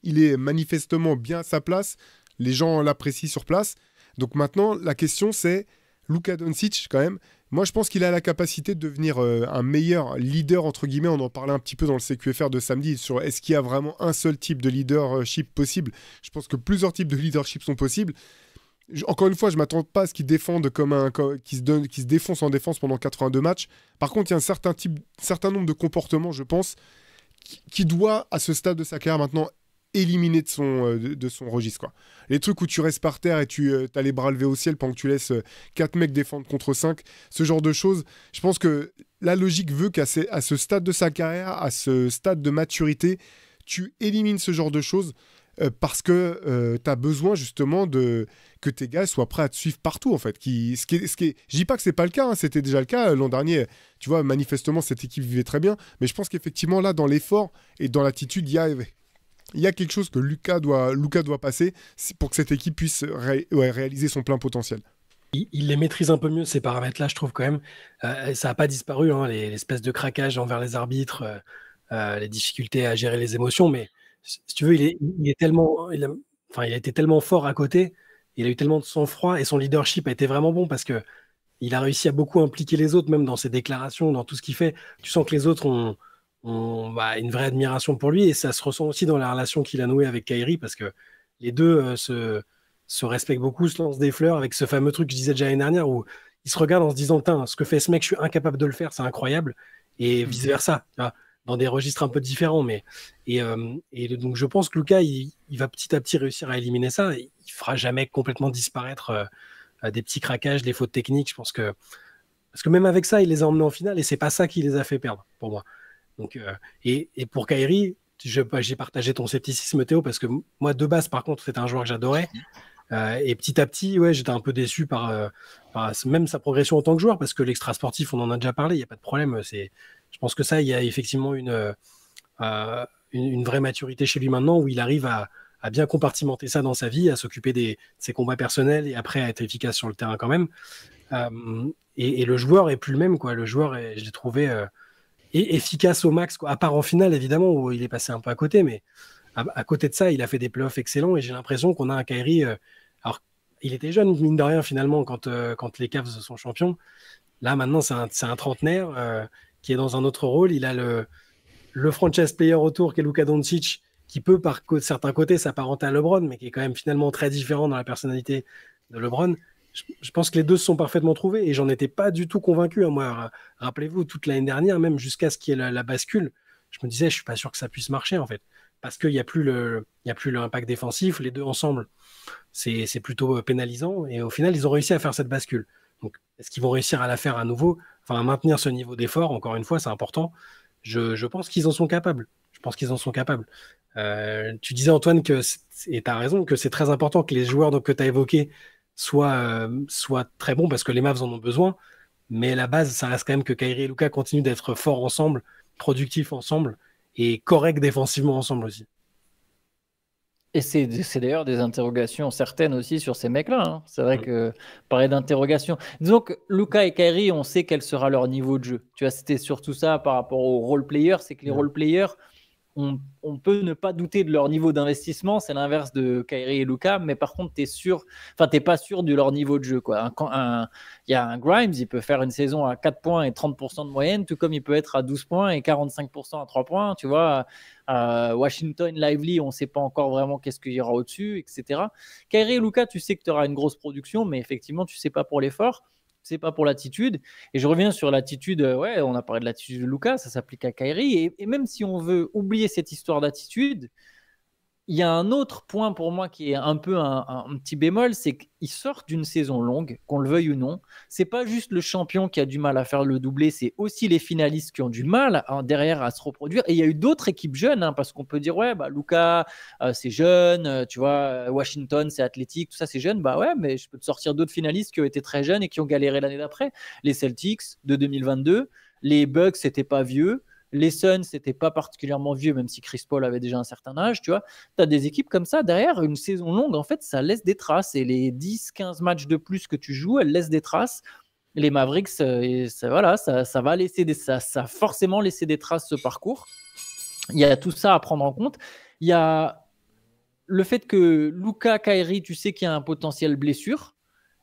Il est manifestement bien à sa place. Les gens l'apprécient sur place. Donc maintenant, la question c'est, Luka Doncic, quand même, moi je pense qu'il a la capacité de devenir un meilleur leader, entre guillemets. On en parlait un petit peu dans le CQFR de samedi, sur est-ce qu'il y a vraiment un seul type de leadership possible. Je pense que plusieurs types de leadership sont possibles. Encore une fois, je ne m'attends pas à ce qu'il défende qu'il se défonce en défense pendant 82 matchs. Par contre, il y a un certain nombre de comportements, je pense, qui doit, à ce stade de sa carrière maintenant, éliminer de son registre, quoi. Les trucs où tu restes par terre et tu as les bras levés au ciel pendant que tu laisses 4 mecs défendre contre 5, ce genre de choses, je pense que la logique veut qu'à ce stade de sa carrière, à ce stade de maturité, tu élimines ce genre de choses parce que tu as besoin justement que tes gars soient prêts à te suivre partout, en fait. Je dis pas que c'est pas le cas, hein, c'était déjà le cas l'an dernier. Tu vois, manifestement, cette équipe vivait très bien, mais je pense qu'effectivement, là, dans l'effort et dans l'attitude, il y a quelque chose que Luka doit passer pour que cette équipe puisse réaliser son plein potentiel. Il les maîtrise un peu mieux, ces paramètres-là, je trouve quand même. Ça n'a pas disparu, hein, l'espèce de craquage envers les arbitres, les difficultés à gérer les émotions, mais si tu veux, il a été tellement fort à côté, il a eu tellement de sang-froid et son leadership a été vraiment bon parce que il a réussi à beaucoup impliquer les autres, même dans ses déclarations, dans tout ce qu'il fait. Tu sens que les autres ont une vraie admiration pour lui et ça se ressent aussi dans la relation qu'il a nouée avec Kyrie parce que les deux se respectent beaucoup, se lancent des fleurs avec ce fameux truc que je disais déjà l'année dernière où ils se regardent en se disant « ce que fait ce mec, je suis incapable de le faire, c'est incroyable » et vice-versa, tu vois, dans des registres un peu différents. Et donc je pense que Luka, il va petit à petit réussir à éliminer ça. Il ne fera jamais complètement disparaître des petits craquages, des fautes techniques. Je pense que parce que même avec ça, il les a emmenés en finale et c'est pas ça qui les a fait perdre pour moi. Donc, et pour Kyrie, j'ai partagé ton scepticisme, Théo, parce que moi, de base, par contre, c'était un joueur que j'adorais. Et petit à petit, ouais, j'étais un peu déçu par même sa progression en tant que joueur, parce que l'extra sportif, on en a déjà parlé, il n'y a pas de problème. Je pense que ça, il y a effectivement une vraie maturité chez lui maintenant, où il arrive à bien compartimenter ça dans sa vie, à s'occuper de ses combats personnels et après à être efficace sur le terrain quand même. Et le joueur est plus le même, quoi. Le joueur, je l'ai trouvé efficace au max, quoi. À part en finale, évidemment, où il est passé un peu à côté, mais à côté de ça, il a fait des playoffs excellents et j'ai l'impression qu'on a un Kyrie. Alors, il était jeune, mine de rien, finalement, quand les Cavs sont champions. Là, maintenant, c'est un trentenaire qui est dans un autre rôle. Il a le franchise player autour, qui est Luka Doncic, qui peut, par certains côtés, s'apparenter à LeBron, mais qui est quand même finalement très différent dans la personnalité de LeBron. Je pense que les deux se sont parfaitement trouvés et j'en étais pas du tout convaincu. Hein. Moi, rappelez-vous, toute l'année dernière, même jusqu'à ce qu'il y ait la bascule, je me disais, je suis pas sûr que ça puisse marcher, en fait. Parce qu'il n'y a plus l'impact défensif, les deux ensemble, c'est plutôt pénalisant. Et au final, ils ont réussi à faire cette bascule. Donc, est-ce qu'ils vont réussir à la faire à nouveau, à maintenir ce niveau d'effort? Encore une fois, c'est important. Je pense qu'ils en sont capables. Tu disais, Antoine, et tu as raison, que c'est très important que les joueurs que tu as évoqués soient très bons parce que les Mavs en ont besoin. Mais la base, ça reste quand même que Kyrie et Luka continuent d'être forts ensemble, productifs ensemble et corrects défensivement ensemble aussi. Et c'est d'ailleurs des interrogations certaines aussi sur ces mecs-là. Hein. C'est vrai que parler d'interrogations. Disons que Luka et Kyrie, on sait quel sera leur niveau de jeu. Tu vois, c'était surtout ça par rapport aux role-players, c'est que les role-players, on peut ne pas douter de leur niveau d'investissement, c'est l'inverse de Kyrie et Luka, mais par contre, t'es pas sûr de leur niveau de jeu, quoi. Il y a un Grimes, il peut faire une saison à 4 points et 30% de moyenne, tout comme il peut être à 12 points et 45% à 3 points, tu vois. Washington, Lively, on ne sait pas encore vraiment qu'est-ce qu'il y aura au-dessus, etc. Kyrie et Luka, tu sais que tu auras une grosse production, mais effectivement, tu ne sais pas pour l'effort. C'est pas pour l'attitude. Et je reviens sur l'attitude. Ouais, on a parlé de l'attitude de Luka, ça s'applique à Kyrie. Et même si on veut oublier cette histoire d'attitude, il y a un autre point pour moi qui est un peu un petit bémol, c'est qu'ils sortent d'une saison longue, qu'on le veuille ou non. C'est pas juste le champion qui a du mal à faire le doublé, c'est aussi les finalistes qui ont du mal derrière à se reproduire. Et il y a eu d'autres équipes jeunes, hein, parce qu'on peut dire ouais, Luka, c'est jeune, tu vois, Washington, c'est athlétique, tout ça c'est jeune. Bah ouais, mais je peux te sortir d'autres finalistes qui ont été très jeunes et qui ont galéré l'année d'après. Les Celtics de 2022, les Bucks, c'était pas vieux. Les Suns, c'était pas particulièrement vieux, même si Chris Paul avait déjà un certain âge, tu vois. Tu as des équipes comme ça, derrière, une saison longue, en fait, ça laisse des traces. Et les 10-15 matchs de plus que tu joues, elles laissent des traces. Les Mavericks, ça va laisser ça a forcément laissé des traces, ce parcours. Il y a tout ça à prendre en compte. Il y a le fait que Luka, Kyrie, tu sais qu'il y a un potentiel blessure.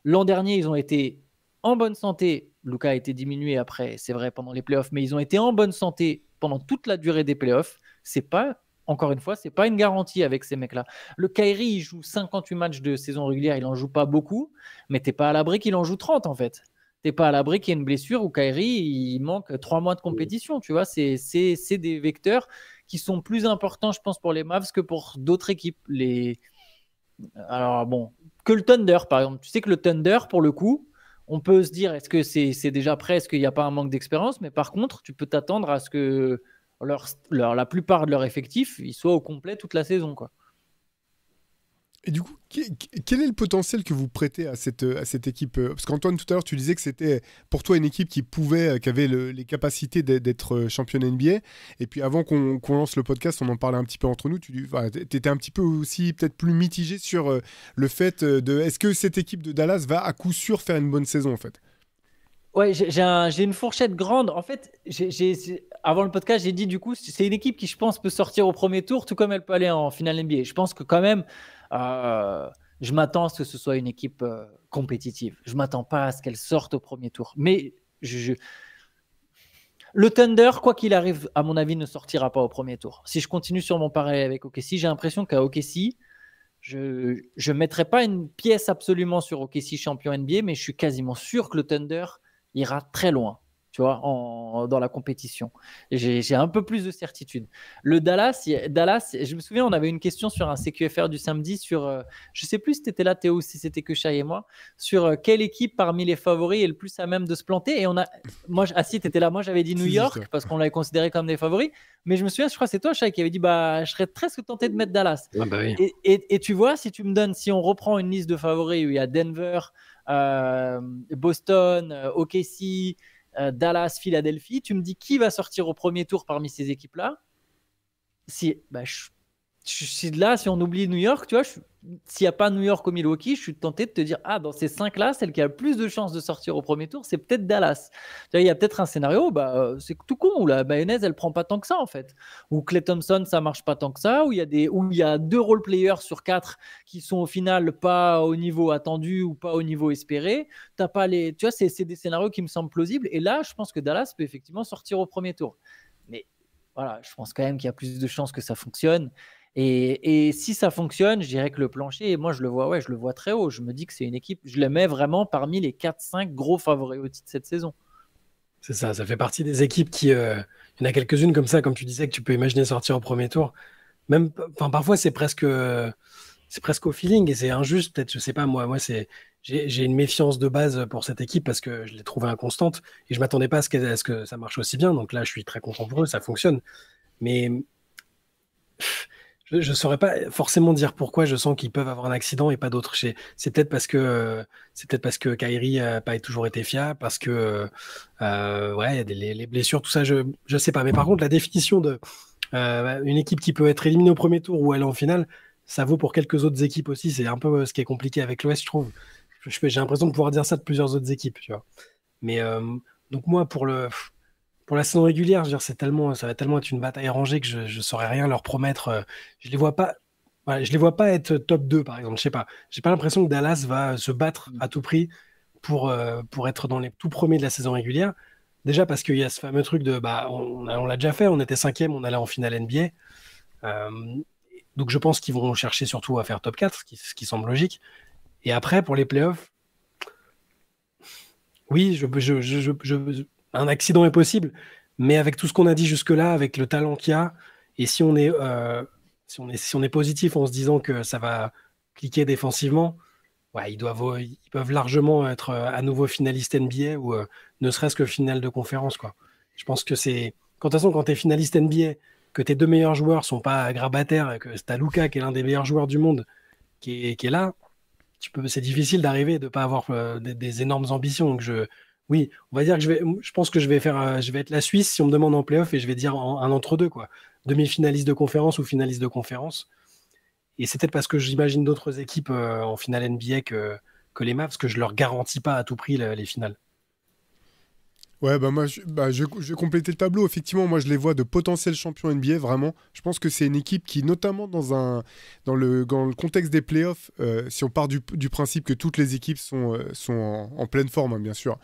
L'an dernier, ils ont été en bonne santé. Luka a été diminué après, c'est vrai, pendant les playoffs, mais ils ont été en bonne santé pendant toute la durée des playoffs. C'est pas, encore une fois, c'est pas une garantie avec ces mecs-là. Le Kyrie, il joue 58 matchs de saison régulière, il en joue pas beaucoup, mais t'es pas à l'abri qu'il en joue 30 en fait. T'es pas à l'abri qu'il y ait une blessure ou Kyrie, il manque 3 mois de compétition, tu vois. C'est des vecteurs qui sont plus importants, je pense, pour les Mavs que pour d'autres équipes. Alors bon, que le Thunder, par exemple. Tu sais que le Thunder, pour le coup, on peut se dire, est-ce que c'est déjà prêt? Est-ce qu'il n'y a pas un manque d'expérience? Mais par contre, tu peux t'attendre à ce que la plupart de leur effectif, ils soient au complet toute la saison, quoi. Et du coup, quel est le potentiel que vous prêtez à cette équipe? Parce qu'Antoine, tout à l'heure, tu disais que c'était pour toi une équipe qui avait les capacités d'être championne NBA. Et puis avant qu'on lance le podcast, on en parlait un petit peu entre nous. Tu étais un petit peu aussi peut-être plus mitigé sur le fait est-ce que cette équipe de Dallas va à coup sûr faire une bonne saison en fait? Ouais, j'ai une fourchette grande. En fait, avant le podcast, j'ai dit du coup, c'est une équipe qui, je pense, peut sortir au premier tour, tout comme elle peut aller en finale NBA. Je pense que quand même, euh, je m'attends à ce que ce soit une équipe compétitive. Je m'attends pas à ce qu'elle sorte au premier tour. Mais le Thunder, quoi qu'il arrive, à mon avis, ne sortira pas au premier tour. Si je continue sur mon parallèle avec OKC, j'ai l'impression qu'à OKC, je ne mettrai pas une pièce absolument sur OKC champion NBA, mais je suis quasiment sûr que le Thunder ira très loin, tu vois, dans la compétition. J'ai un peu plus de certitude. Le Dallas, je me souviens, on avait une question sur un CQFR du samedi sur, je sais plus si tu étais là, Théo, ou si c'était que Shai et moi, sur quelle équipe parmi les favoris est le plus à même de se planter. Et si tu étais là, moi j'avais dit New York parce qu'on l'avait considéré comme des favoris. Mais je me souviens, je crois que c'est toi, Shai, qui avait dit bah, je serais presque tenté de mettre Dallas. Ah bah oui. Et tu vois, si on reprend une liste de favoris où il y a Denver, Boston, OKC, Dallas, Philadelphie, tu me dis qui va sortir au premier tour parmi ces équipes-là? Si on oublie New York, tu vois, s'il n'y a pas New York au Milwaukee, je suis tenté de te dire, dans ces 5-là, celle qui a le plus de chances de sortir au premier tour, c'est peut-être Dallas. Tu vois, il y a peut-être un scénario, c'est tout con, où la mayonnaise, elle prend pas tant que ça, en fait. Où Klay Thompson, ça marche pas tant que ça, où il y a 2 role-players sur 4 qui sont au final pas au niveau attendu ou pas au niveau espéré. Tu vois, c'est des scénarios qui me semblent plausibles. Et là, je pense que Dallas peut effectivement sortir au premier tour. Mais voilà, je pense quand même qu'il y a plus de chances que ça fonctionne. Et si ça fonctionne, je dirais que le plancher, moi je le vois très haut. Je me dis que c'est une équipe, je la mets vraiment parmi les 4-5 gros favoris au titre cette saison. C'est ça fait partie des équipes qui. Il y en a quelques-unes comme ça, comme tu disais, que tu peux imaginer sortir au premier tour. Même, parfois c'est presque au feeling et c'est injuste, peut-être, je sais pas, moi j'ai une méfiance de base pour cette équipe parce que je l'ai trouvée inconstante et je m'attendais pas à ce que ça marche aussi bien. Donc là, je suis très content pour eux, ça fonctionne. Mais je ne saurais pas forcément dire pourquoi je sens qu'ils peuvent avoir un accident et pas d'autres. C'est peut-être parce que Kyrie n'a pas toujours été fiable, parce que il y a les blessures, tout ça, je sais pas. Mais par contre, la définition de une équipe qui peut être éliminée au premier tour ou aller en finale, ça vaut pour quelques autres équipes aussi. C'est un peu ce qui est compliqué avec l'Ouest, je trouve. J'ai l'impression de pouvoir dire ça de plusieurs autres équipes, tu vois. Mais donc moi, pour la saison régulière, je veux dire, ça va tellement être une bataille rangée que je ne saurais rien leur promettre. Je les vois pas, voilà, je les vois pas être top 2, par exemple. Je sais pas. J'ai pas l'impression que Dallas va se battre à tout prix pour être dans les tout premiers de la saison régulière. Déjà parce qu'il y a ce fameux truc de, on l'a déjà fait, on était 5e, on allait en finale NBA. Donc je pense qu'ils vont chercher surtout à faire top 4, ce qui semble logique. Et après, pour les playoffs, oui, un accident est possible, mais avec tout ce qu'on a dit jusque-là, avec le talent qu'il y a, et si on est positif en se disant que ça va cliquer défensivement, ouais, ils peuvent largement être à nouveau finalistes NBA ou ne serait-ce que finale de conférence, quoi. Je pense que de toute façon, quand tu es finaliste NBA, que tes 2 meilleurs joueurs sont pas grabataires, et que tu as Luka qui est l'un des meilleurs joueurs du monde qui est là, c'est difficile d'arriver et de pas avoir des énormes ambitions. Donc oui, on va dire que je pense que je vais être la Suisse si on me demande en playoff et je vais dire un entre-deux, quoi. Demi-finaliste de conférence ou finaliste de conférence. Et c'est peut-être parce que j'imagine d'autres équipes en finale NBA que les Mavs, que je leur garantis pas à tout prix les finales. Ouais, bah moi, je vais compléter le tableau. Effectivement, moi, je les vois de potentiels champions NBA, vraiment. Je pense que c'est une équipe qui, notamment dans le contexte des playoffs, si on part du principe que toutes les équipes sont en pleine forme, hein, bien sûr,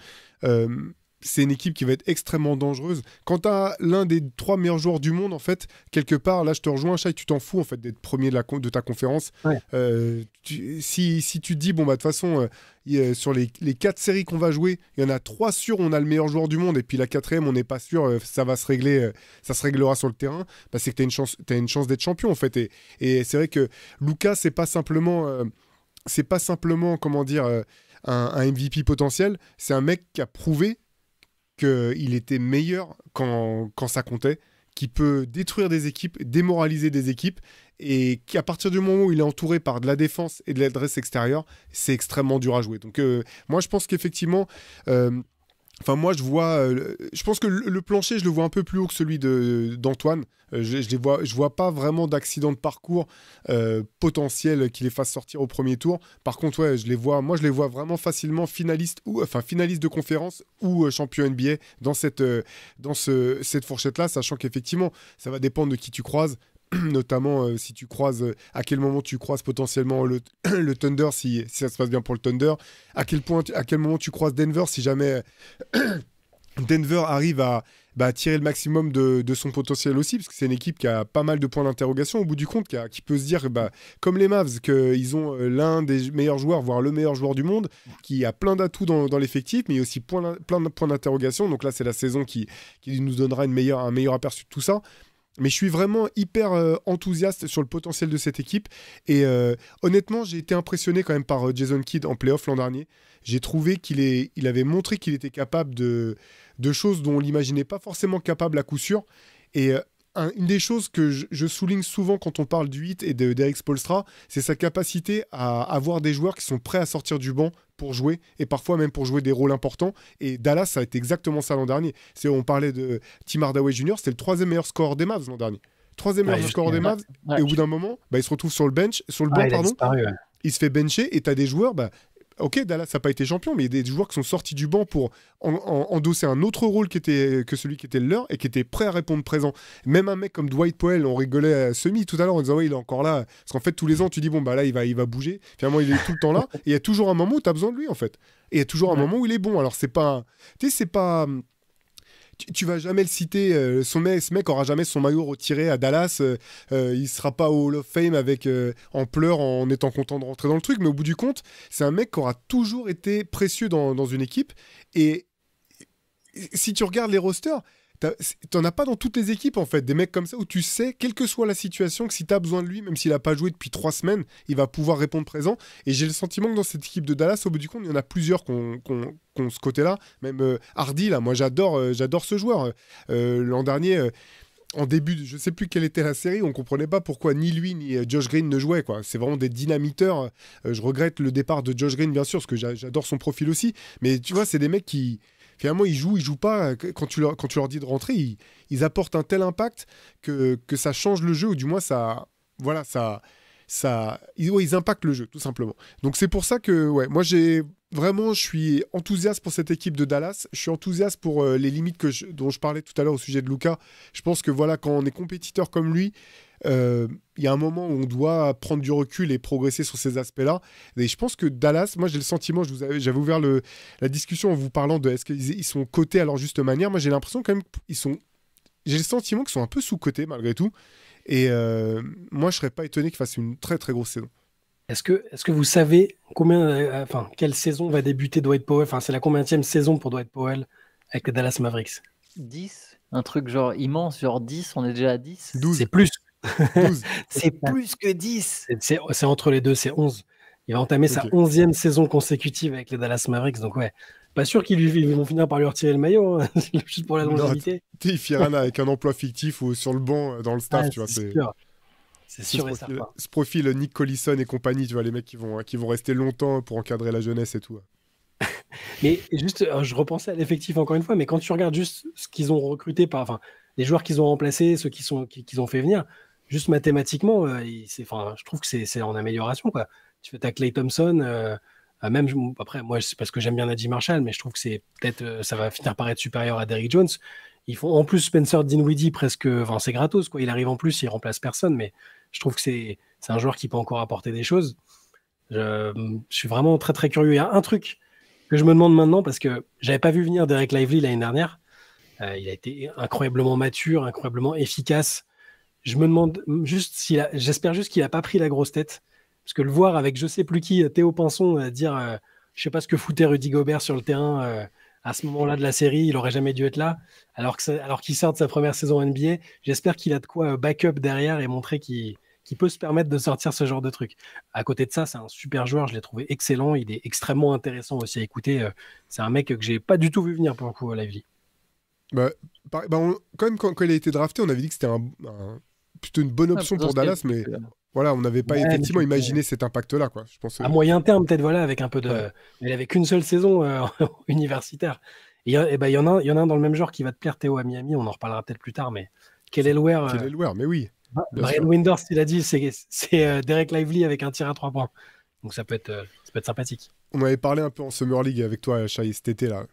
euh, c'est une équipe qui va être extrêmement dangereuse. Quand tu as l'un des 3 meilleurs joueurs du monde, en fait, quelque part, là, je te rejoins, Shai, tu t'en fous, en fait, d'être premier de ta conférence. Ouais. Si tu te dis, bon, bah, de toute façon, sur les 4 séries qu'on va jouer, il y en a 3 sûrs, on a le meilleur joueur du monde, et puis la 4e, on n'est pas sûr, ça va se régler, ça se réglera sur le terrain, bah, c'est que tu as une chance d'être champion, en fait. Et c'est vrai que Luka, c'est pas simplement, comment dire, un MVP potentiel, c'est un mec qui a prouvé qu'il était meilleur quand ça comptait, qui peut détruire des équipes, démoraliser des équipes, et qu'à partir du moment où il est entouré par de la défense et de l'adresse extérieure, c'est extrêmement dur à jouer. Donc moi, je pense qu'effectivement... moi, je pense que le plancher, je le vois un peu plus haut que celui d'Antoine. Je vois pas vraiment d'accident de parcours potentiel qui les fasse sortir au premier tour. Par contre, ouais, je les vois vraiment facilement finalistes de conférence ou champion NBA dans cette fourchette-là, sachant qu'effectivement, ça va dépendre de qui tu croises. Notamment si tu croises, à quel moment tu croises potentiellement le Thunder, si ça se passe bien pour le Thunder, à quel moment tu croises Denver, si jamais Denver arrive à tirer le maximum de son potentiel aussi, parce que c'est une équipe qui a pas mal de points d'interrogation au bout du compte, qui peut se dire, comme les Mavs, qu'ils ont l'un des meilleurs joueurs, voire le meilleur joueur du monde, qui a plein d'atouts dans l'effectif, mais il y a aussi plein de points d'interrogation. Donc là, c'est la saison qui nous donnera un meilleur aperçu de tout ça. Mais je suis vraiment hyper enthousiaste sur le potentiel de cette équipe. Et honnêtement, j'ai été impressionné quand même par Jason Kidd en playoff l'an dernier. J'ai trouvé qu'il avait montré qu'il était capable de choses dont on l'imaginait pas forcément capable à coup sûr. Et une des choses que je souligne souvent quand on parle du Heat et d'Eric Spoelstra, c'est sa capacité à avoir des joueurs qui sont prêts à sortir du banc pour jouer, et parfois même pour jouer des rôles importants. Et Dallas, ça a été exactement ça l'an dernier. On parlait de Tim Hardaway Jr., c'était le 3e meilleur scoreur des Mavs l'an dernier. 3e meilleur scoreur des Mavs, et au bout d'un moment, il se retrouve sur le banc, il se fait bencher, et tu as des joueurs... Ok, Dallas n'a pas été champion, mais il y a des joueurs qui sont sortis du banc pour endosser un autre rôle que celui qui était le leur et qui était prêt à répondre présent. Même un mec comme Dwight Powell, on rigolait à semi tout à l'heure en disant ouais, il est encore là. Parce qu'en fait, tous les ans, tu dis bon, bah là, il va bouger. Finalement, il est tout le temps là. Et il y a toujours un moment où tu as besoin de lui, en fait. Et il y a toujours un moment où il est bon. Alors, c'est pas. Tu sais, c'est pas. Tu vas jamais le citer, ce mec aura jamais son maillot retiré à Dallas, il sera pas au Hall of Fame en pleurs en étant content de rentrer dans le truc, mais au bout du compte, c'est un mec qui aura toujours été précieux dans une équipe. Et si tu regardes les rosters, t'en as pas dans toutes les équipes en fait, des mecs comme ça où tu sais, quelle que soit la situation, que si t'as besoin de lui, même s'il a pas joué depuis 3 semaines, il va pouvoir répondre présent. Et j'ai le sentiment que dans cette équipe de Dallas, au bout du compte, il y en a plusieurs qui ont ce côté-là. Même Hardy, là, moi j'adore ce joueur. L'an dernier, en début, je sais plus quelle était la série, on comprenait pas pourquoi ni lui ni Josh Green ne jouaient, quoi. C'est vraiment des dynamiteurs. Je regrette le départ de Josh Green, bien sûr, parce que j'adore son profil aussi. Mais tu vois, c'est des mecs qui... Finalement, ils jouent pas. Quand tu leur dis de rentrer, ils apportent un tel impact que ça change le jeu, ou du moins ils impactent le jeu, tout simplement. Donc c'est pour ça que, ouais, moi je suis enthousiaste pour cette équipe de Dallas. Je suis enthousiaste pour les limites dont je parlais tout à l'heure au sujet de Luka. Je pense que voilà, quand on est compétiteur comme lui, il y a un moment où on doit prendre du recul et progresser sur ces aspects-là. Et je pense que Dallas, moi j'ai le sentiment, j'avais ouvert la discussion en vous parlant de est-ce qu'ils sont cotés à leur juste manière. Moi j'ai l'impression quand même j'ai le sentiment qu'ils sont un peu sous-cotés malgré tout. Et moi je serais pas étonné qu'ils fassent une très très grosse saison. Est-ce que vous savez quelle saison va débuter Dwight Powell? Enfin, c'est la combienième saison pour Dwight Powell avec les Dallas Mavericks? 10, un truc genre immense, genre 10, on est déjà à 10. 12. C'est plus. 12. C'est plus que 10. C'est entre les deux, c'est 11. Il va entamer sa 11e saison consécutive avec les Dallas Mavericks. Donc ouais, pas sûr qu'ils vont finir par lui retirer le maillot, hein, juste pour la longévité. Il finira avec un emploi fictif ou sur le banc dans le staff, tu vois. C'est sûr et certain. Ce profil Nick Collison et compagnie, tu vois, les mecs qui vont rester longtemps pour encadrer la jeunesse et tout. Mais juste, je repensais à l'effectif encore une fois, mais quand tu regardes juste ce qu'ils ont recruté les joueurs qu'ils ont remplacés, ceux qu'ils ont fait venir, juste mathématiquement, je trouve que c'est en amélioration, quoi. Tu as Klay Thompson, Après, moi, c'est parce que j'aime bien Najee Marshall, mais je trouve que c'est peut-être ça va finir par être supérieur à Derrick Jones. Ils font en plus Spencer Dinwiddie c'est gratos, quoi. Il arrive en plus, il remplace personne, mais je trouve que c'est un joueur qui peut encore apporter des choses. Je suis vraiment très très curieux. Il y a un truc que je me demande maintenant, parce que j'avais pas vu venir Dereck Lively l'année dernière. Il a été incroyablement mature, incroyablement efficace. Je me demande j'espère juste qu'il a pas pris la grosse tête, parce que le voir avec je sais plus qui, Théo Pinson, dire je sais pas ce que foutait Rudy Gobert sur le terrain à ce moment-là de la série, il aurait jamais dû être là, alors qu'il sort de sa première saison NBA. J'espère qu'il a de quoi backup derrière et montrer qu'il peut se permettre de sortir ce genre de truc. À côté de ça, c'est un super joueur, je l'ai trouvé excellent, il est extrêmement intéressant aussi à écouter. C'est un mec que j'ai pas du tout vu venir pour le coup, Lively. Quand il a été drafté, on avait dit que c'était plutôt une bonne option pour Dallas, mais voilà, on n'avait pas effectivement imaginé cet impact-là, quoi. Je pense. À moyen terme, peut-être, voilà, avec un peu de. Ouais. Il avait qu'une seule saison universitaire. Il y en a un dans le même genre qui va te plaire, Théo, à Miami. On en reparlera peut-être plus tard, mais Kelly-Oubre. Mais oui. Brian Windhorst, il a dit, c'est Dereck Lively avec un tir à 3 points. Donc ça peut être sympathique. On avait parlé un peu en Summer League avec toi, Shai, cet été là.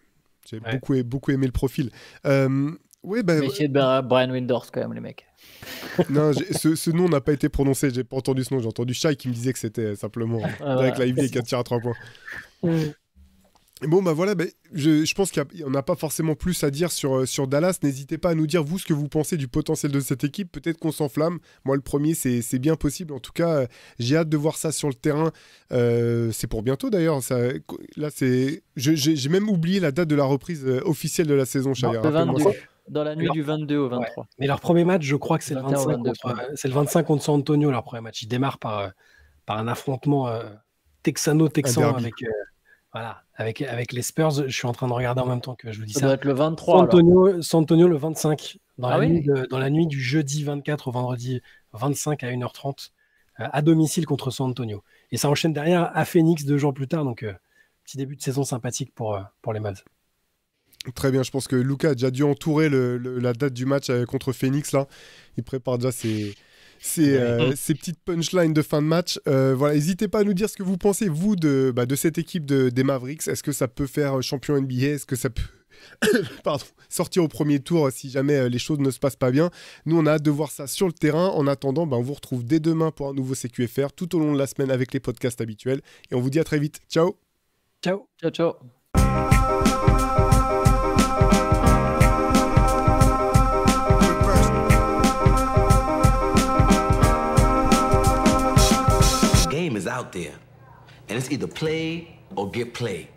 J'ai beaucoup aimé le profil. Méfiez de Brian Windhorst quand même, les mecs. Non, ce nom n'a pas été prononcé. J'ai pas entendu ce nom. J'ai entendu Shai qui me disait que c'était simplement avec Lively avec un tir à 3 points. Bon, voilà, je pense qu'il n'y en a pas forcément plus à dire sur Dallas. N'hésitez pas à nous dire, vous, ce que vous pensez du potentiel de cette équipe. Peut-être qu'on s'enflamme. Moi, le premier, c'est bien possible. En tout cas, j'ai hâte de voir ça sur le terrain. C'est pour bientôt, d'ailleurs. Là, j'ai même oublié la date de la reprise officielle de la saison, Shai. Le 22, dans la nuit du 22 au 23. Ouais. Mais leur premier match, je crois que c'est le 25 contre San Antonio, leur premier match. Ils démarrent par un affrontement texano-texan avec les Spurs. Je suis en train de regarder en même temps que je vous dis ça. Ça doit être le 23. San Antonio le 25, dans la nuit du jeudi 24 au vendredi 25 à 1h30, à domicile contre San Antonio. Et ça enchaîne derrière à Phoenix 2 jours plus tard. Donc, petit début de saison sympathique pour les Mavs. Très bien, je pense que Luka a déjà dû entourer la date du match contre Phoenix. Là. Il prépare déjà ses petites punchlines de fin de match. N'hésitez pas à nous dire ce que vous pensez, vous, de cette équipe des Mavericks. Est-ce que ça peut faire champion NBA ? Est-ce que ça peut sortir au premier tour si jamais les choses ne se passent pas bien ? Nous, on a hâte de voir ça sur le terrain. En attendant, on vous retrouve dès demain pour un nouveau CQFR, tout au long de la semaine avec les podcasts habituels. Et on vous dit à très vite. Ciao. Ciao. Ciao, ciao. Is out there, and it's either play or get played.